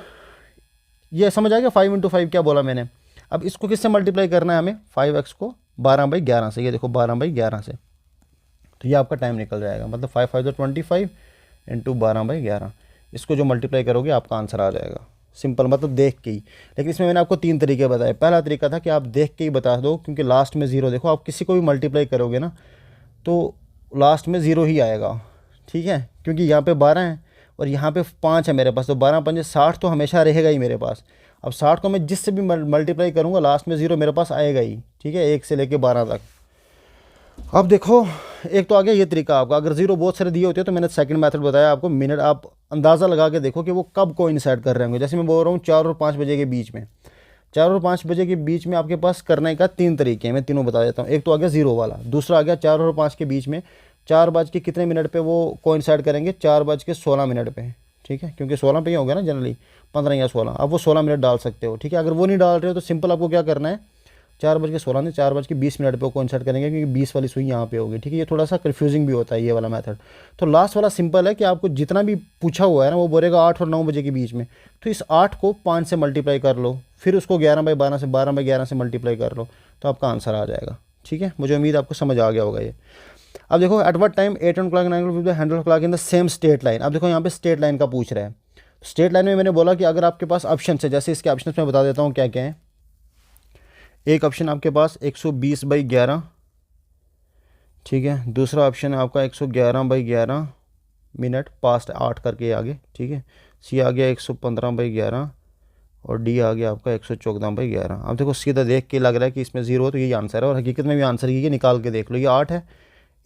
ये समझ आ गया 5 × 5 क्या बोला मैंने। अब इसको किससे मल्टीप्लाई करना है हमें, 5x को 12/11 से, ये देखो 12/11 से, तो ये आपका टाइम निकल जाएगा, मतलब 5 5 25 × 12/11, इसको जो मल्टीप्लाई करोगे आपका आंसर आ जाएगा। सिंपल, मतलब देख के ही। लेकिन इसमें मैंने आपको 3 तरीके बताए। पहला तरीका था कि आप देख के ही बता दो, क्योंकि लास्ट में 0, देखो आप किसी को भी मल्टीप्लाई करोगे ना तो लास्ट में 0 ही आएगा, ठीक है, क्योंकि यहाँ पे 12 है और यहाँ पे 5 है मेरे पास, तो 12 × 5 = 60 तो हमेशा रहेगा ही मेरे पास। अब 60 को मैं जिससे भी मल्टीप्लाई करूँगा लास्ट में 0 मेरे पास आएगा ही, ठीक है, 1 से लेके 12 तक। अब देखो एक तो आ गया ये तरीका आपका। अगर 0 बहुत सारे दिए होते हैं तो मैंने सेकंड मेथड बताया आपको, मिनट आप अंदाज़ा लगा के देखो कि वो कब कोइंसाइड कर रहे होंगे। जैसे मैं बोल रहा हूँ 4 और 5 बजे के बीच में, 4 और 5 बजे के बीच में आपके पास करने का 3 तरीके हैं, मैं तीनों बता देता हूँ। एक तो आ गया 0 वाला, दूसरा आ गया 4 और 5 के बीच में, 4 बज के कितने मिनट पे वो कोइंसाइड करेंगे, 4:16 पे, ठीक है, क्योंकि 16 पे ही होगा ना जनरली, 15 या 16, अब वो 16 मिनट डाल सकते हो, ठीक है। अगर वो नहीं डाल रहे हो तो सिंपल आपको क्या करना है, 4:16 नहीं 4:20 को कोइंसाइड करेंगे, क्योंकि 20 वाली सुई यहाँ पे होगी, ठीक है। ये थोड़ा सा कन्फ्यूजिंग भी होता है ये वाला मेथड। तो लास्ट वाला सिंपल है कि आपको जितना भी पूछा हुआ है ना वो बोलेगा 8 और 9 बजे के बीच में, तो इस 8 को 5 से मल्टीप्लाई कर लो, फिर उसको 11/12 से 12/11 से मल्टीप्लाई कर लो, तो आपका आंसर आ जाएगा, ठीक है। मुझे उम्मीद आपको समझ आ गया होगा ये। अब देखो at what time 8 o'clock 9 o'clock 100 o'clock in the same straight line. अब देखो यहाँ पे स्ट्रेट लाइन का पूछ रहा है। स्ट्रेट लाइन में मैंने बोला कि अगर आपके पास ऑप्शन है, जैसे इसके ऑप्शन में बता देता हूँ क्या क्या है। एक ऑप्शन आपके पास 120/11, ठीक है। दूसरा ऑप्शन है आपका 111/11 मिनट पास्ट 8 करके आगे, ठीक है। सी आ गया 115/11 और डी आ गया आपका 114/11। अब देखो सीधा देख के लग रहा है कि इसमें 0 हो तो यही आंसर है, और हकीकत में भी आंसर ये निकाल के देख लो। ये 8 है,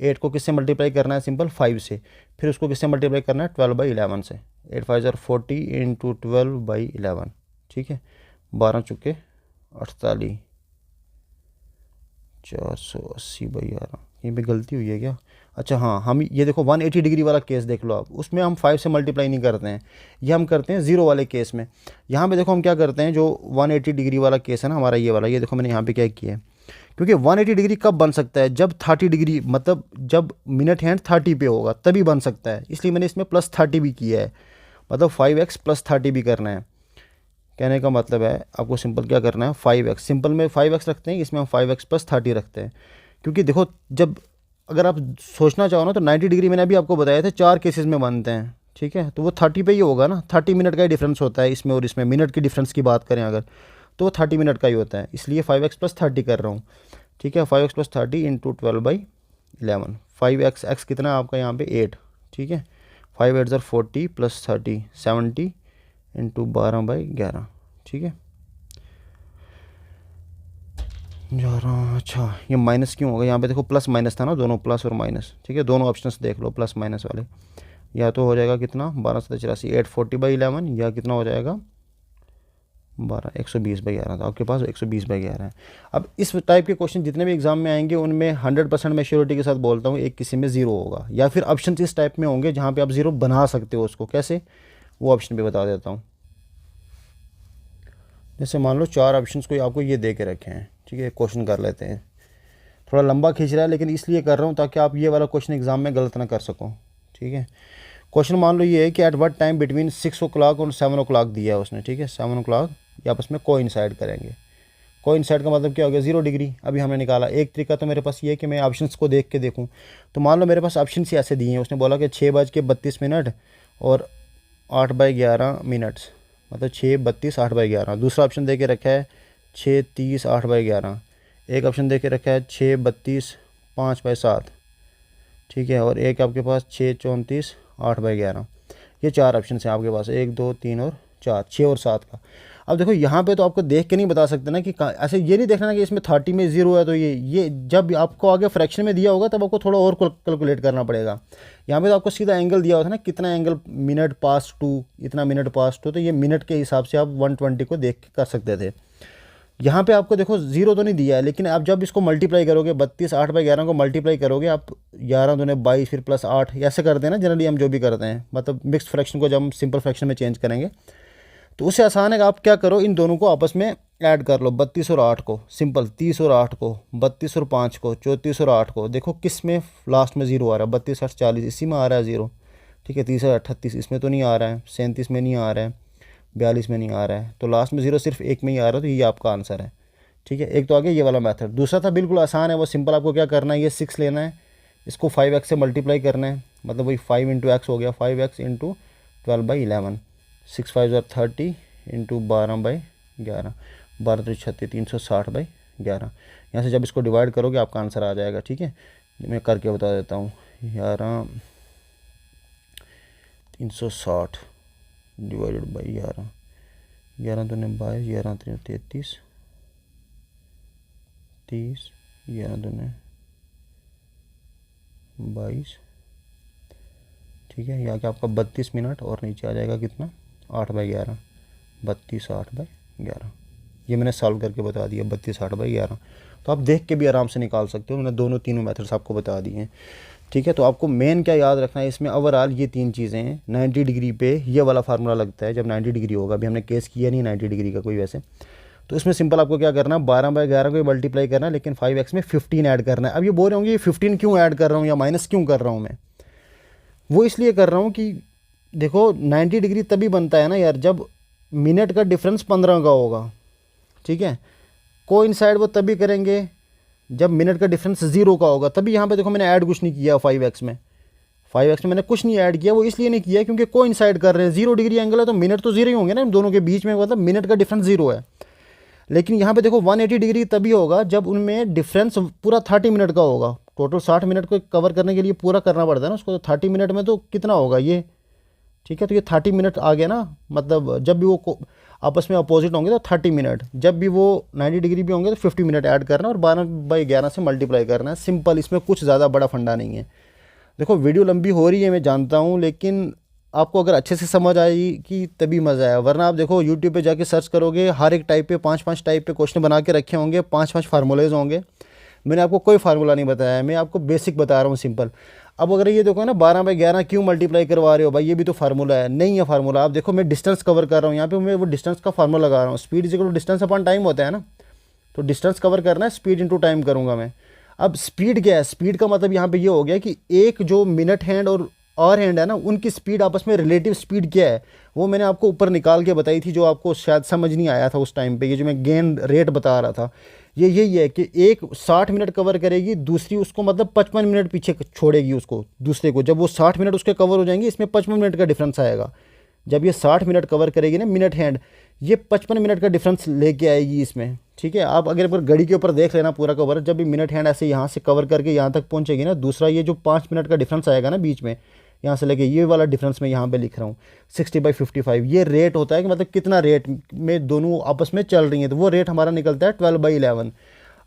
8 को किससे मल्टीप्लाई करना है, सिंपल 5 से, फिर उसको किससे मल्टीप्लाई करना है 12/11 से, 8 5 40 × 12/11, ठीक है। 12 चुके 48, 480/11, ये भी गलती हुई है क्या। अच्छा हाँ, हम ये देखो 180 डिग्री वाला केस देख लो आप, उसमें हम 5 से मल्टीप्लाई नहीं करते हैं, ये हम करते हैं 0 वाले केस में। यहाँ पे देखो हम क्या करते हैं, जो 180 डिग्री वाला केस है ना हमारा ये वाला, ये देखो मैंने यहाँ पे क्या किया है, क्योंकि 180 डिग्री कब बन सकता है, जब 30 डिग्री, मतलब जब मिनट हैंड 30 पे होगा तभी बन सकता है, इसलिए मैंने इसमें +30 भी किया है, मतलब 5x + 30 भी करना है। कहने का मतलब है आपको सिंपल क्या करना है, 5x, सिंपल में 5x रखते हैं, इसमें हम 5x + 30 रखते हैं, क्योंकि देखो जब अगर आप सोचना चाहो ना तो 90 डिग्री मैंने अभी आपको बताया था 4 केसेस में बनते हैं, ठीक है। तो वो 30 पे ही होगा ना, 30 मिनट का ही डिफरेंस होता है इसमें और इसमें, मिनट की डिफरेंस की बात करें अगर तो वो 30 मिनट का ही होता है, इसलिए 5x + 30 कर रहा हूँ, ठीक है। 5x + 30 × 12/11, 5x कितना है आपका यहाँ पे 8, ठीक है। 5 8 40 + 30 70 × 12/11, ठीक है। 11, अच्छा ये माइनस क्यों होगा, यहाँ पे देखो प्लस माइनस था ना, दोनों प्लस और माइनस, ठीक है। दोनों ऑप्शंस देख लो प्लस माइनस वाले, या तो हो जाएगा कितना 12 7 84 840/11, या कितना हो जाएगा 12 120/11, तो आपके पास 120/11 है। अब इस टाइप के क्वेश्चन जितने भी एग्जाम में आएंगे उनमें 100% मैं श्योरिटी के साथ बोलता हूँ एक किसी में 0 होगा, या फिर ऑप्शन इस टाइप में होंगे जहाँ पे आप 0 बना सकते हो उसको, कैसे वो ऑप्शन भी बता देता हूँ। जैसे मान लो 4 ऑप्शंस कोई आपको ये दे के रखे हैं, ठीक है, क्वेश्चन कर लेते हैं। थोड़ा लंबा खींच रहा है लेकिन इसलिए कर रहा हूँ ताकि आप ये वाला क्वेश्चन एग्जाम में गलत ना कर सको, ठीक है। क्वेश्चन मान लो ये है कि at what time between 6 o'clock और 7 o'clock दिया है उसने, ठीक है। 7 o'clock ये आपस में कोइंसाइड करेंगे। कोइंसाइड का मतलब क्या हो गया, 0 डिग्री अभी हमने निकाला। एक तरीका तो मेरे पास ये है कि मैं ऑप्शंस को देख के देखूँ, तो मान लो मेरे पास ऑप्शन ही ऐसे दिए हैं, उसने बोला कि 6:32 और 8/11 मिनट्स, मतलब 6:32 8/11। दूसरा ऑप्शन दे के रखा है 6:30 8/11। एक ऑप्शन दे के रखा है 6:32 5/7, ठीक है। और एक आपके पास 6:34 8/11। ये 4 ऑप्शन हैं आपके पास, 1 2 3 और 4, 6 और 7 का। अब देखो यहाँ पे तो आपको देख के नहीं बता सकते ना कि ऐसे ये नहीं देखना ना कि इसमें 30 में 0 है, तो ये जब आपको आगे फ्रैक्शन में दिया होगा तब आपको थोड़ा और कैलकुलेट करना पड़ेगा। यहाँ पे तो आपको सीधा एंगल दिया होता है ना, कितना एंगल मिनट पास 2, इतना मिनट पास 2, तो ये मिनट के हिसाब से आप 120 को देख के कर सकते थे। यहाँ पे आपको देखो जीरो तो नहीं दिया है, लेकिन आप जब इसको मल्टीप्लाई करोगे 32 8/11 को मल्टीप्लाई करोगे आप 11 दूने 22 फिर प्लस 8 ऐसे करते हैं ना जनरली हम जो भी करते हैं, मतलब मिक्स्ड फ्रैक्शन को जब हम सिंपल फ्रैक्शन में चेंज करेंगे तो उससे आसान है कि आप क्या करो, इन दोनों को आपस में ऐड कर लो, 32 और 8 को सिंपल, 30 और 8 को, 32 और 5 को, 34 और 8 को। देखो किस में लास्ट में जीरो आ रहा है, 32 8 40 इसी में आ रहा है जीरो, ठीक है। 30 और 38 इसमें तो नहीं आ रहा है, 37 में नहीं आ रहा है, 42 में नहीं आ रहा है, तो लास्ट में जीरो सिर्फ एक में ही आ रहा है, तो ये आपका आंसर है, ठीक है। एक तो आगे ये वाला मेथड। दूसरा था बिल्कुल आसान है, वो सिंपल, आपको क्या करना है, ये 6 लेना है, इसको 5x से मल्टीप्लाई करना है, मतलब वही 5 इंटू एक्स हो गया, 5x इंटू 12/11, 6 5 और 30 इंटू 12/11, 12 तो 36, 360/11। यहाँ से जब इसको डिवाइड करोगे आपका आंसर आ जाएगा, ठीक है। मैं करके बता देता हूँ, 11 360 डिवाइडेड बाई 11, 11 दूने 22, 11 3 33, 30, 11 दूने 22, ठीक है। यहाँ के आपका 32 मिनट और नीचे आ जाएगा कितना, 8/11, 32 8/11। ये मैंने सॉल्व करके बता दिया, 32 8/11। तो आप देख के भी आराम से निकाल सकते हो, मैंने दोनों तीनों मेथड्स आपको बता दिए हैं, ठीक है। तो आपको मेन क्या याद रखना है इसमें, ओवरऑल ये तीन चीज़ें हैं। 90 डिग्री पे ये वाला फार्मूला लगता है, जब 90 डिग्री होगा, अभी हमने केस किया नहीं 90 डिग्री का कोई वैसे, तो इसमें सिंपल आपको क्या करना है, 12/11 को मल्टीप्लाई करना है, लेकिन 5x में 15 ऐड करना है। अब ये बोल रहे होंगे ये 15 क्यों ऐड कर रहा हूँ या माइनस क्यों कर रहा हूँ मैं, वो इसलिए कर रहा हूँ कि देखो 90 डिग्री तभी बनता है ना यार जब मिनट का डिफरेंस 15 का होगा, ठीक है। कोइंसाइड वो तभी करेंगे जब मिनट का डिफरेंस 0 का होगा, तभी यहाँ पे देखो मैंने ऐड कुछ नहीं किया 5x में, 5x में मैंने कुछ नहीं ऐड किया, वो इसलिए नहीं किया क्योंकि कोइंसाइड कर रहे हैं, 0 डिग्री एंगल है तो मिनट तो 0 ही होंगे ना दोनों के बीच में, मतलब मिनट का डिफरेंस 0 है। लेकिन यहाँ पे देखो 180 डिग्री तभी होगा जब उनमें डिफरेंस पूरा 30 मिनट का होगा। टोटल 60 मिनट को कवर करने के लिए पूरा करना पड़ता है ना उसको, तो 30 मिनट में तो कितना होगा ये, ठीक है। तो ये 30 मिनट आ गया ना, मतलब जब भी वो आपस में अपोजिट होंगे तो 30 मिनट, जब भी वो 90 डिग्री भी होंगे तो 50 मिनट ऐड करना और 12/11 से मल्टीप्लाई करना है, सिंपल। इसमें कुछ ज़्यादा बड़ा फंडा नहीं है। देखो वीडियो लंबी हो रही है मैं जानता हूँ, लेकिन आपको अगर अच्छे से समझ आएगी तभी मज़ा आया, वरना आप देखो यूट्यूब पे जाके सर्च करोगे, हर एक टाइप पे 5 टाइप पे क्वेश्चन बना के रखे होंगे, 5 फार्मूलेज होंगे। मैंने आपको कोई फार्मूला नहीं बताया है, मैं आपको बेसिक बता रहा हूँ सिंपल। अब अगर ये देखो ना 12/11 क्यों मल्टीप्लाई करवा रहे हो भाई, ये भी तो फार्मूला है, नहीं है फार्मूला। आप देखो मैं डिस्टेंस कवर कर रहा हूँ यहाँ पे, मैं वो डिस्टेंस का फार्मूला लगा रहा हूँ, speed is equal to distance upon time होता है ना, तो डिस्टेंस कवर करना है, स्पीड इंटू टाइम करूँगा मैं। अब स्पीड क्या है, स्पीड का मतलब यहाँ पे ये हो गया कि एक जो मिनट हैंड और हैंड है ना, उनकी स्पीड आपस में रिलेटिव स्पीड क्या है, वो मैंने आपको ऊपर निकाल के बताई थी, जो आपको शायद समझ नहीं आया था उस टाइम पे। ये जो मैं गेन रेट बता रहा था, ये यही है कि एक 60 मिनट कवर करेगी, दूसरी उसको मतलब 55 मिनट पीछे छोड़ेगी उसको दूसरे को। जब वो 60 मिनट उसके कवर हो जाएंगे, इसमें 55 मिनट का डिफरेंस आएगा। जब ये 60 मिनट कवर करेगी ना मिनट हैंड, ये 55 मिनट का डिफरेंस लेके आएगी इसमें, ठीक है। आप अगर घड़ी के ऊपर देख लेना पूरा कवर, जब भी मिनट हैंड ऐसे यहाँ से कवर करके यहाँ तक पहुँचेगी ना, दूसरा ये जो 5 मिनट का डिफरेंस आएगा ना बीच में, यहाँ से लेके ये वाला डिफरेंस मैं यहाँ पे लिख रहा हूँ 60/55, ये रेट होता है कि मतलब कितना रेट में दोनों आपस में चल रही हैं, तो वो रेट हमारा निकलता है 12/11।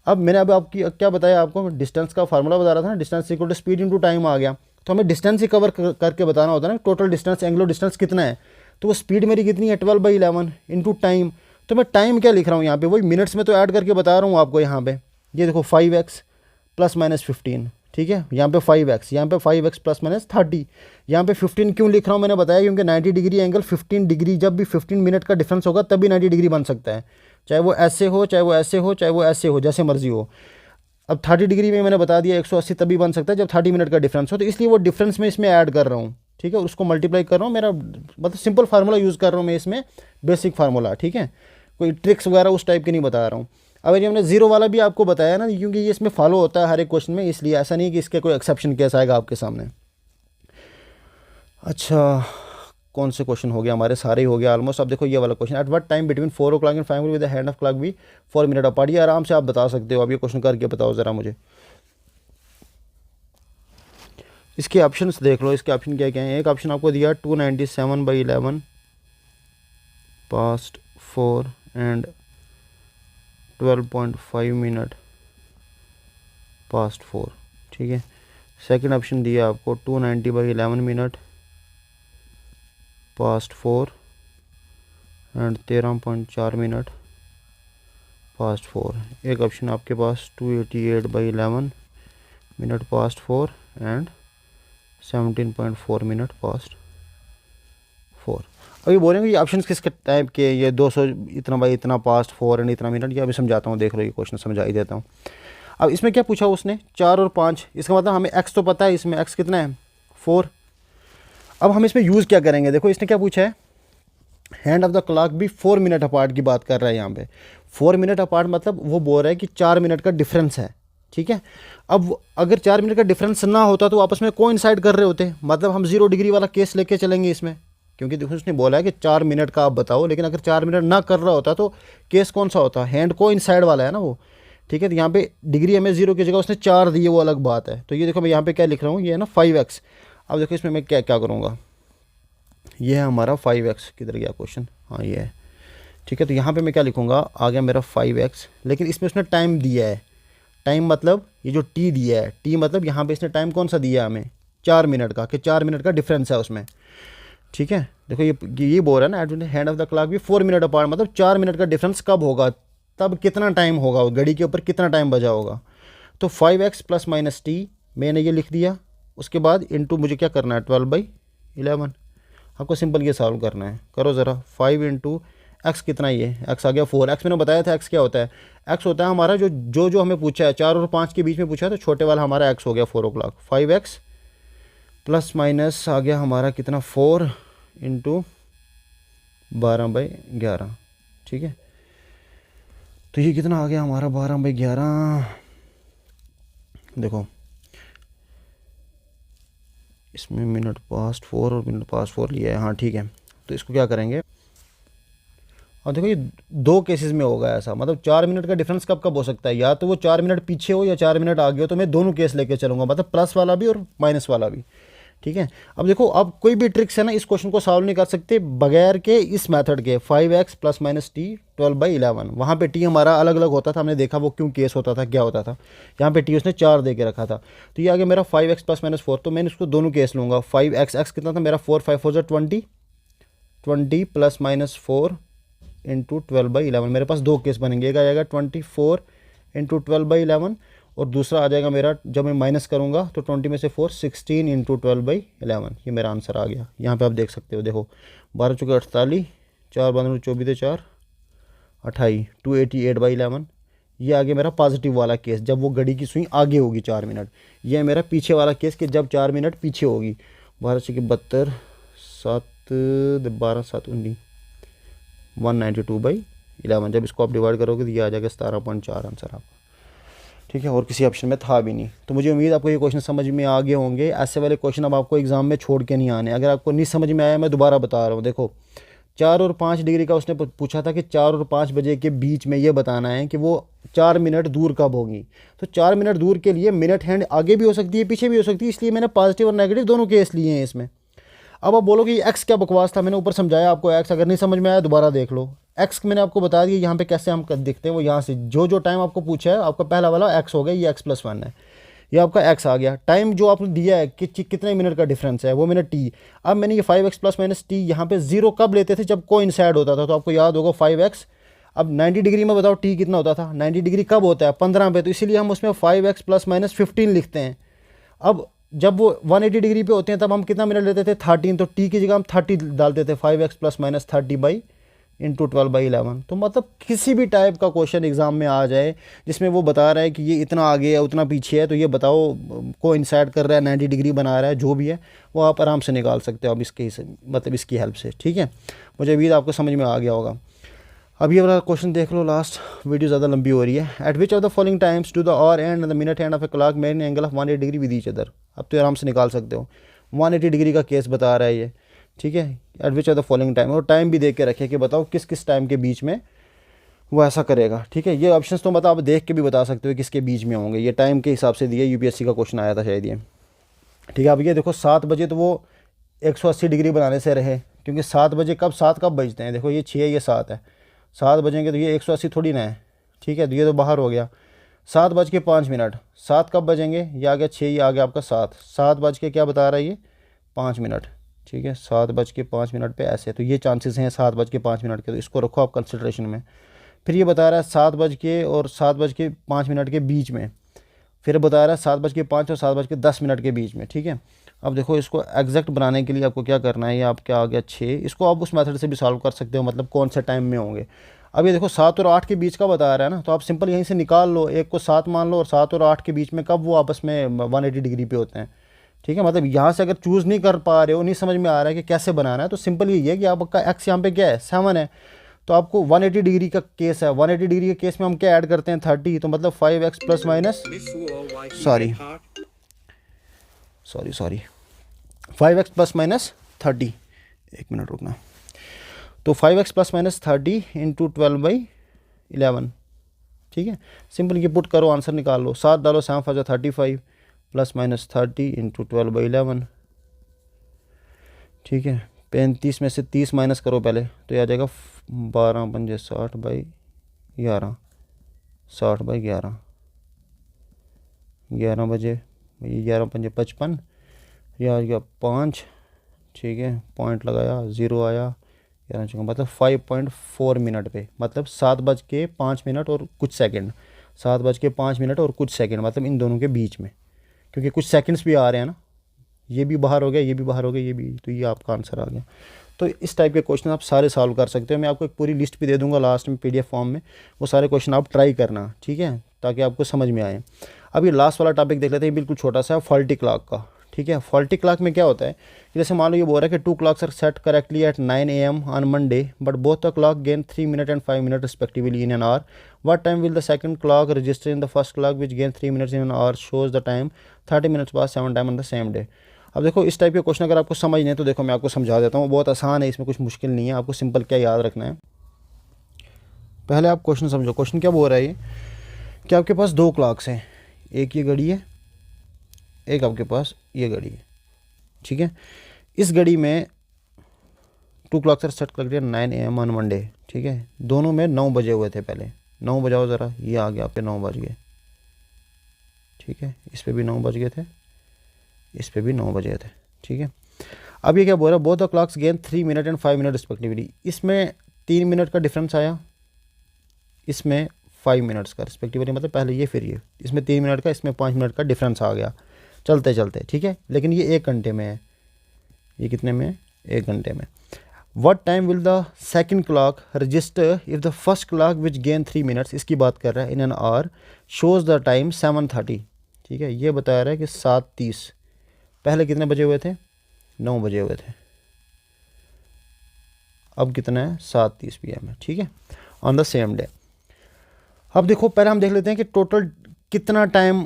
अब मैंने अब आपकी क्या बताया, आपको डिस्टेंस का फार्मूला बता रहा था ना, distance equal to speed into time आ गया, तो हमें डिस्टेंस ही कवर करके बताना होता है ना, टोटल डिस्टेंस एंगुलर डिस्टेंस कितना है, तो वो स्पीड मेरी कितनी है 12/11 इंटू टाइम। तो मैं टाइम क्या लिख रहा हूँ यहाँ पे, वही मिनट्स में तो ऐड करके बता रहा हूँ आपको यहाँ पे। ये देखो 5x + -15, ठीक है। यहाँ पे 5x, यहाँ पे 5x + -30, यहाँ पे 15 क्यों लिख रहा हूँ मैंने बताया, क्योंकि 90 डिग्री एंगल 15 डिग्री, जब भी 15 मिनट का डिफरेंस होगा तभी 90 डिग्री बन सकता है, चाहे वो ऐसे हो, चाहे वो ऐसे हो, चाहे वो ऐसे हो, जैसे मर्जी हो। अब 30 डिग्री में मैंने बता दिया 180 तभी बन सकता है जब 30 मिनट का डिफरेंस हो, तो इसलिए वो डिफरेंस में इसमें ऐड कर रहा हूँ, ठीक है, और उसको मल्टीप्लाई कर रहा हूँ। मेरा मतलब सिंपल फार्मूला यूज़ कर रहा हूँ मैं इसमें, बेसिक फार्मूला, ठीक है, कोई ट्रिक्स वगैरह उस टाइप के नहीं बता रहा हूँ। अब ये हमने जीरो वाला भी आपको बताया ना, क्योंकि ये इसमें फॉलो होता है हर एक क्वेश्चन में, इसलिए ऐसा नहीं कि इसके कोई एक्सेप्शन केस आएगा आपके सामने। अच्छा, कौन से क्वेश्चन हो गया, हमारे सारे ही हो गया ऑलमोस्ट। अब देखो ये वाला question, at what time between 4 o'clock and 5 with the hand of clock भी 4 मिनट अपार्ट। ये आराम से आप बता सकते हो, अब ये क्वेश्चन करके बताओ ज़रा मुझे। इसके ऑप्शंस देख लो, इसके ऑप्शन क्या क्या हैं। एक ऑप्शन आपको दिया 297/11 पास्ट 4 एंड 12.5 मिनट पास्ट 4, ठीक है। सेकंड ऑप्शन दिया आपको 290/11 minute past 4 and 13.4 minute past 4, एक ऑप्शन आपके पास 288/11 minute past 4 and 17.4 minute past 4। अभी बोलेंगे ये ऑप्शन किस टाइप के, ये 200 इतना बाई इतना पास्ट 4 एंड इतना मिनट, ये अभी समझाता हूँ, देख लो ये क्वेश्चन समझा ही देता हूँ। अब इसमें क्या पूछा उसने, 4 और 5, इसका मतलब हमें x तो पता है, इसमें x कितना है 4। अब हम इसमें यूज़ क्या करेंगे, देखो इसने क्या पूछा है, हैंड ऑफ द क्लॉक भी 4 मिनट अपार्ट की बात कर रहा है यहाँ पे। 4 मिनट अपार्ट मतलब वो बोल रहा है कि 4 मिनट का डिफरेंस है, ठीक है। अब अगर 4 मिनट का डिफरेंस ना होता तो आपस में कोइंसाइड कर रहे होते, मतलब हम 0 डिग्री वाला केस लेके चलेंगे इसमें, क्योंकि देखो उसने बोला है कि 4 मिनट का आप बताओ, लेकिन अगर 4 मिनट ना कर रहा होता तो केस कौन सा होता, हैंड कोइंसाइड वाला है ना वो, ठीक है। तो यहाँ पे डिग्री हमें 0 की जगह उसने 4 दी है, वो अलग बात है। तो ये देखो मैं यहाँ पे क्या लिख रहा हूँ, ये है ना 5x। अब देखो इसमें मैं क्या क्या करूँगा, ये है हमारा 5x, किधर गया क्वेश्चन, हाँ ये है, ठीक है। तो यहाँ पे मैं क्या लिखूँगा, आ गया मेरा 5x, लेकिन इसमें उसने टाइम दिया है, टाइम मतलब ये जो t दिया है, t मतलब यहाँ पे इसने टाइम कौन सा दिया है हमें, 4 मिनट का, कि 4 मिनट का डिफरेंस है उसमें, ठीक है। देखो ये बोल रहा है ना, हैंड ऑफ द क्लॉक भी 4 मिनट अपार्ट, मतलब 4 मिनट का डिफरेंस कब होगा, तब कितना टाइम होगा, घड़ी के ऊपर कितना टाइम बजा होगा। तो 5x प्लस माइनस t मैंने ये लिख दिया, उसके बाद इंटू मुझे क्या करना है 12/11, आपको सिंपल ये सॉल्व करना है, करो ज़रा। 5 इंटू एक्स कितना, ये एक्स आ गया 4, एक्स मैंने बताया था एक्स क्या होता है, एक्स होता है हमारा जो हमें पूछा है 4 और 5 के बीच में पूछा है, तो छोटे वाला हमारा एक्स हो गया 4 o'clock। 5x प्लस माइनस आ गया हमारा कितना 4 इंटू 12/11, ठीक है। तो ये कितना आ गया हमारा 12/11, देखो इसमें मिनट पास्ट 4 और मिनट पास्ट 4 लिया है, हाँ ठीक है। तो इसको क्या करेंगे, और देखो ये 2 केसेस में होगा ऐसा, मतलब 4 मिनट का डिफरेंस कब कब हो सकता है, या तो वो 4 मिनट पीछे हो या 4 मिनट आगे हो, तो मैं दोनों केस लेके चलूँगा, मतलब प्लस वाला भी और माइनस वाला भी, ठीक है। अब देखो अब कोई भी ट्रिक्स है ना, इस क्वेश्चन को सॉल्व नहीं कर सकते बगैर के इस मेथड के, 5x प्लस माइनस t 12/11। वहाँ पे t हमारा अलग अलग होता था, हमने देखा वो क्यों केस होता था, क्या होता था। यहाँ पे t उसने 4 दे के रखा था, तो ये आगे मेरा 5x प्लस माइनस 4, तो मैंने इसको दोनों केस लूँगा। 5x कितना था मेरा 4, 5 4 20, 20 प्लस माइनस 4 इंटू 12/11, मेरे पास 2 केस बनेंगे, एक आ जाएगा 24 इंटू 12/11, और दूसरा आ जाएगा मेरा, जब मैं माइनस करूँगा तो 20 में से 4 16 इंटू 12/11, ये मेरा आंसर आ गया। यहाँ पे आप देख सकते हो, देखो 12 चौके 48, 4 12 24 4 28, 288/11, ये आगे मेरा पॉजिटिव वाला केस, जब वो घड़ी की सुई आगे होगी 4 मिनट। ये है मेरा पीछे वाला केस कि जब 4 मिनट पीछे होगी। 12 चौके 72, 7 12 7 19, 192/11, जब इसको आप डिवाइड करोगे तो ये आ जाएगा 17.4 आंसर आपका, ठीक है। और किसी ऑप्शन में था भी नहीं। तो मुझे उम्मीद आपको ये क्वेश्चन समझ में आ गए होंगे। ऐसे वाले क्वेश्चन अब आपको एग्जाम में छोड़ के नहीं आने। अगर आपको नहीं समझ में आया, मैं दोबारा बता रहा हूँ, देखो 4 और 5 डिग्री का उसने पूछा था कि 4 और 5 बजे के बीच में ये बताना है कि वो 4 मिनट दूर कब होगी। तो 4 मिनट दूर के लिए मिनट हैंड आगे भी हो सकती है पीछे भी हो सकती है, इसलिए मैंने पॉजिटिव और नेगेटिव दोनों केस लिए हैं इसमें। अब आप बोलोगे एक्स क्या बकवास था, मैंने ऊपर समझाया आपको एक्स, अगर नहीं समझ में आया दोबारा देख लो। एक्स मैंने आपको बता दिया यहाँ पे कैसे हम दिखते हैं, वो यहाँ से जो टाइम आपको पूछा है, आपका पहला वाला एक्स हो गया, ये एक्स प्लस 1 है, ये आपका एक्स आ गया। टाइम जो आपने दिया है कि कितने मिनट का डिफरेंस है, वो मैंने टी। अब मैंने ये 5x प्लस माइनस टी, यहाँ पे 0 कब लेते थे, जब कोइंसाइड होता था, तो आपको याद होगा 5x। अब 90 डिग्री में बताओ टी कितना होता था, 90 डिग्री कब होता है 15 पे, तो इसीलिए हम उसमें 5x प्लस माइनस 15 लिखते हैं। अब जब वो 180 डिग्री पे होते हैं तब हम कितना मिनट लेते थे 13, तो टी की जगह हम 30 डालते थे, 5x प्लस माइनस 30 इंटू 12/11। तो मतलब किसी भी टाइप का क्वेश्चन एग्जाम में आ जाए जिसमें वो बता रहा है कि ये इतना आगे है उतना पीछे है, तो ये बताओ कोइंसाइड कर रहा है 90 डिग्री बना रहा है, जो भी है वो आप आराम से निकाल सकते हो, अब इसकी हेल्प से, ठीक है। मुझे उम्मीद आपको समझ में आ गया होगा। अब ये वाला क्वेश्चन देख लो, लास्ट, वीडियो ज़्यादा लंबी हो रही है। Eight which of the following times do the hour and the minute hand of a clock make an angle of 180 degree with each other. अब तो आराम से निकाल सकते हो, 180 डिग्री का केस बता रहा है ये, ठीक है। Eight which of the following time, और टाइम भी देख के रखे कि बताओ किस किस टाइम के बीच में वो ऐसा करेगा, ठीक है। ये ऑप्शंस तो मतलब आप देख के भी बता सकते हो किसके बीच में होंगे, ये टाइम के हिसाब से दिए, यूपीएससी का क्वेश्चन आया था शायद ये, ठीक है। अब ये देखो 7 बजे तो वो 180 डिग्री बनाने से रहे, क्योंकि 7 बजे सात कब बजते हैं, देखो ये 6 ये 7 है, 7 बजेंगे तो ये 180 थोड़ी ना है, ठीक है। तो ये तो बाहर हो गया। 7:05, 7 कब बजेंगे, ये आ गया 6, ये आ गया आपका 7 बज के क्या बता रहा है ये 5 मिनट, ठीक है। 7:05 पे ऐसे, तो ये चांसेस हैं 7:05 के, तो इसको रखो आप कंसिडरेशन में। फिर ये बता रहा है 7 बज के और 7:05 के बीच में, फिर बता रहा है 7:05 और 7:10 के बीच में, ठीक है। अब देखो इसको एग्जैक्ट बनाने के लिए आपको क्या करना है, ये आप क्या आ गया 6, इसको आप उस मेथड से भी सॉल्व कर सकते हो, मतलब कौन से टाइम में होंगे। अब ये देखो 7 और 8 के बीच का बता रहा है ना, तो आप सिंपल यहीं से निकाल लो, एक को 7 मान लो और 7 और 8 के बीच में कब वो आपस में 180 डिग्री पे होते हैं, ठीक है। मतलब यहाँ से अगर चूज़ नहीं कर पा रहे हो, नहीं समझ में आ रहा है कि कैसे बनाना है, तो सिंपल यही है कि आपका एक्स यहाँ पे क्या है 7 है, तो आपको 180 डिग्री का केस है, 180 डिग्री के केस में हम क्या ऐड करते हैं 30, तो मतलब 5x plus minus 5x plus minus 30, एक मिनट रुकना, तो 5x प्लस माइनस 30 इंटू 12/11, ठीक है। सिंपल ये पुट करो, आंसर निकाल लो, 7 डालो 7 5 35 प्लस माइनस 30 इंटू 12/11, ठीक है। 35 में से 30 माइनस करो पहले, तो ये आ जाएगा 12 पंजे 60/11, 60/11, 11 बजे, 11 पंजे 55, ये आ गया 5, ठीक है, पॉइंट लगाया 0 आया, 11 चुका, मतलब 5.4 मिनट पे, मतलब 7:05 और कुछ सेकंड, 7:05 और कुछ सेकंड, मतलब इन दोनों के बीच में, क्योंकि कुछ सेकंड्स भी आ रहे हैं ना, ये भी बाहर हो गया, ये भी बाहर हो गया, ये भी, तो ये आपका आंसर आ गया। तो इस टाइप के क्वेश्चन आप सारे सॉल्व कर सकते हो, मैं आपको एक पूरी लिस्ट भी दे दूंगा लास्ट में PDF फॉर्म में, वो सारे क्वेश्चन आप ट्राई करना, ठीक है, ताकि आपको समझ में आए। अब ये लास्ट वाला टॉपिक देख लेते हैं, बिल्कुल छोटा सा, फॉल्टी क्लॉक का, ठीक है। फॉल्टी क्लॉक में क्या होता है कि जैसे मान लो ये बोल रहा है कि 2 clocks are set correctly at 9 AM on Monday, but both the clock gain 3 minutes and 5 minutes respectively in an hour, what time will the second clock register in the first clock which gain 3 minutes in an hour, shows the time 30 minutes बाद 7 time on the same day. अब देखो इस type के question अगर आपको समझ नहीं, तो देखो मैं आपको समझा देता हूँ, बहुत आसान है, इसमें कुछ मुश्किल नहीं है, आपको सिंपल क्या याद रखना है। पहले आप क्वेश्चन समझो, क्वेश्चन क्या बोल रहा है ये कि आपके पास 2 क्लॉक्स हैं, एक ये घड़ी है, एक आपके पास ये घड़ी है, ठीक है। इस घड़ी में 2 clocks आर सेट कर 9 AM ऑन मंडे, ठीक है, दोनों में 9 बजे हुए थे, पहले 9 बजाओ ज़रा, ये आ गया आपके 9 बज गए, ठीक है, इस पे भी 9 बज गए थे, इस पे भी 9 बजे थे, ठीक है। अब ये क्या बोल रहा है, both the clocks gain 3 minutes and 5 minutes respectively, इसमें 3 मिनट का डिफरेंस आया, इसमें 5 मिनट्स का रिस्पेक्टिवली, मतलब पहले ये फिर ये, इसमें 3 मिनट का, इसमें 5 मिनट का डिफरेंस आ गया चलते चलते, ठीक है। लेकिन ये 1 घंटे में है, ये कितने में है, 1 घंटे में। What time will the second clock register if the first clock which gain 3 minutes, इसकी बात कर रहा है, इन an our shows the time 7:30, ठीक है। ये बता रहा है कि 7:30, पहले कितने बजे हुए थे, 9 बजे हुए थे, अब कितना है 7:30 PM है, ठीक है, ऑन द सेम डे। अब देखो पहले हम देख लेते हैं कि टोटल कितना टाइम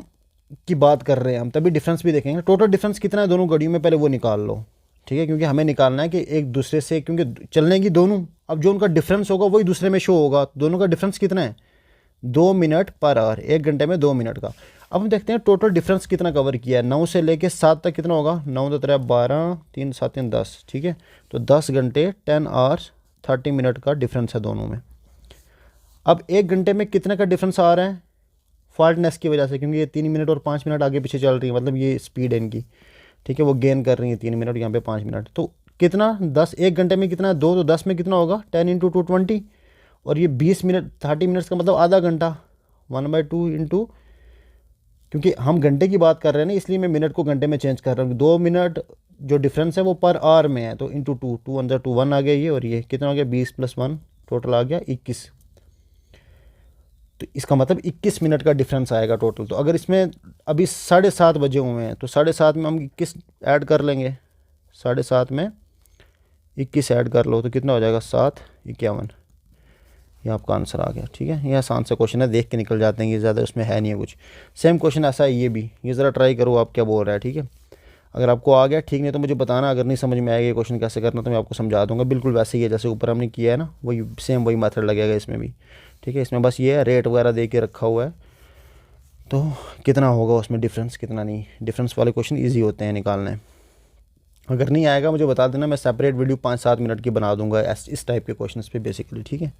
की बात कर रहे हैं हम, तभी डिफरेंस भी देखेंगे। टोटल डिफरेंस कितना है दोनों घड़ियों में, पहले वो निकाल लो, ठीक है, क्योंकि हमें निकालना है कि एक दूसरे से, क्योंकि चलने की दोनों, अब जो उनका डिफरेंस होगा वही दूसरे में शो होगा, दोनों का डिफरेंस कितना है 2 मिनट पर आवर, 1 घंटे में 2 मिनट का। अब हम देखते हैं टोटल डिफरेंस कितना कवर किया है, 9 से लेके 7 तक कितना होगा, 9 2 3 12 3 7 3 10, ठीक है, तो 10 घंटे 10 आवर्स 30 मिनट का डिफरेंस है दोनों में। अब 1 घंटे में कितने का डिफरेंस आ रहा है, फॉल्टनेस की वजह से, क्योंकि ये 3 मिनट और 5 मिनट आगे पीछे चल रही है, मतलब ये स्पीड है इनकी, ठीक है, वो गेन कर रही है 3 मिनट, यहाँ पे 5 मिनट, तो कितना 10, 1 घंटे में कितना है 2, तो 10 में कितना होगा 10 × 2 20, और ये 20 मिनट 30 मिनट्स का मतलब आधा घंटा, 1/2 इंटू, क्योंकि हम घंटे की बात कर रहे हैं ना, इसलिए मैं मिनट को घंटे में चेंज कर रहा हूँ। 2 मिनट जो डिफरेंस है वो पर आवर में है, तो इंटू 2, 2 × 2 1 आ गया ये, और ये कितना हो गया 20 + 1 टोटल आ गया 21, तो इसका मतलब 21 मिनट का डिफरेंस आएगा टोटल। तो अगर इसमें अभी 7:30 बजे हुए हैं, तो 7:30 में हम 21 ऐड कर लेंगे, 7:30 में 21 ऐड कर लो, तो कितना हो जाएगा 7 51, ये आपका आंसर आ गया, ठीक है। ये आसान सा क्वेश्चन है, देख के निकल जाते हैं, ये ज़्यादा उसमें है नहीं है कुछ। सेम क्वेश्चन ऐसा है ये भी, ये ज़रा ट्राई करो आप क्या बोल रहा है, ठीक है। अगर आपको आ गया ठीक, नहीं तो मुझे बताना, अगर नहीं समझ में आएगा ये क्वेश्चन कैसे करना तो मैं आपको समझा दूंगा। बिल्कुल वैसे ही है जैसे ऊपर हमने किया है ना, वही सेम वही मेथड लगेगा इसमें भी, ठीक है। इसमें बस ये है रेट वगैरह दे के रखा हुआ है, तो कितना होगा उसमें डिफरेंस कितना नहीं, डिफरेंस वाले क्वेश्चन ईजी होते हैं निकालने। अगर नहीं आएगा मुझे बता देना, मैं सेपरेट वीडियो 5-7 मिनट की बना दूंगा इस टाइप के क्वेश्चन पे बेसिकली, ठीक है।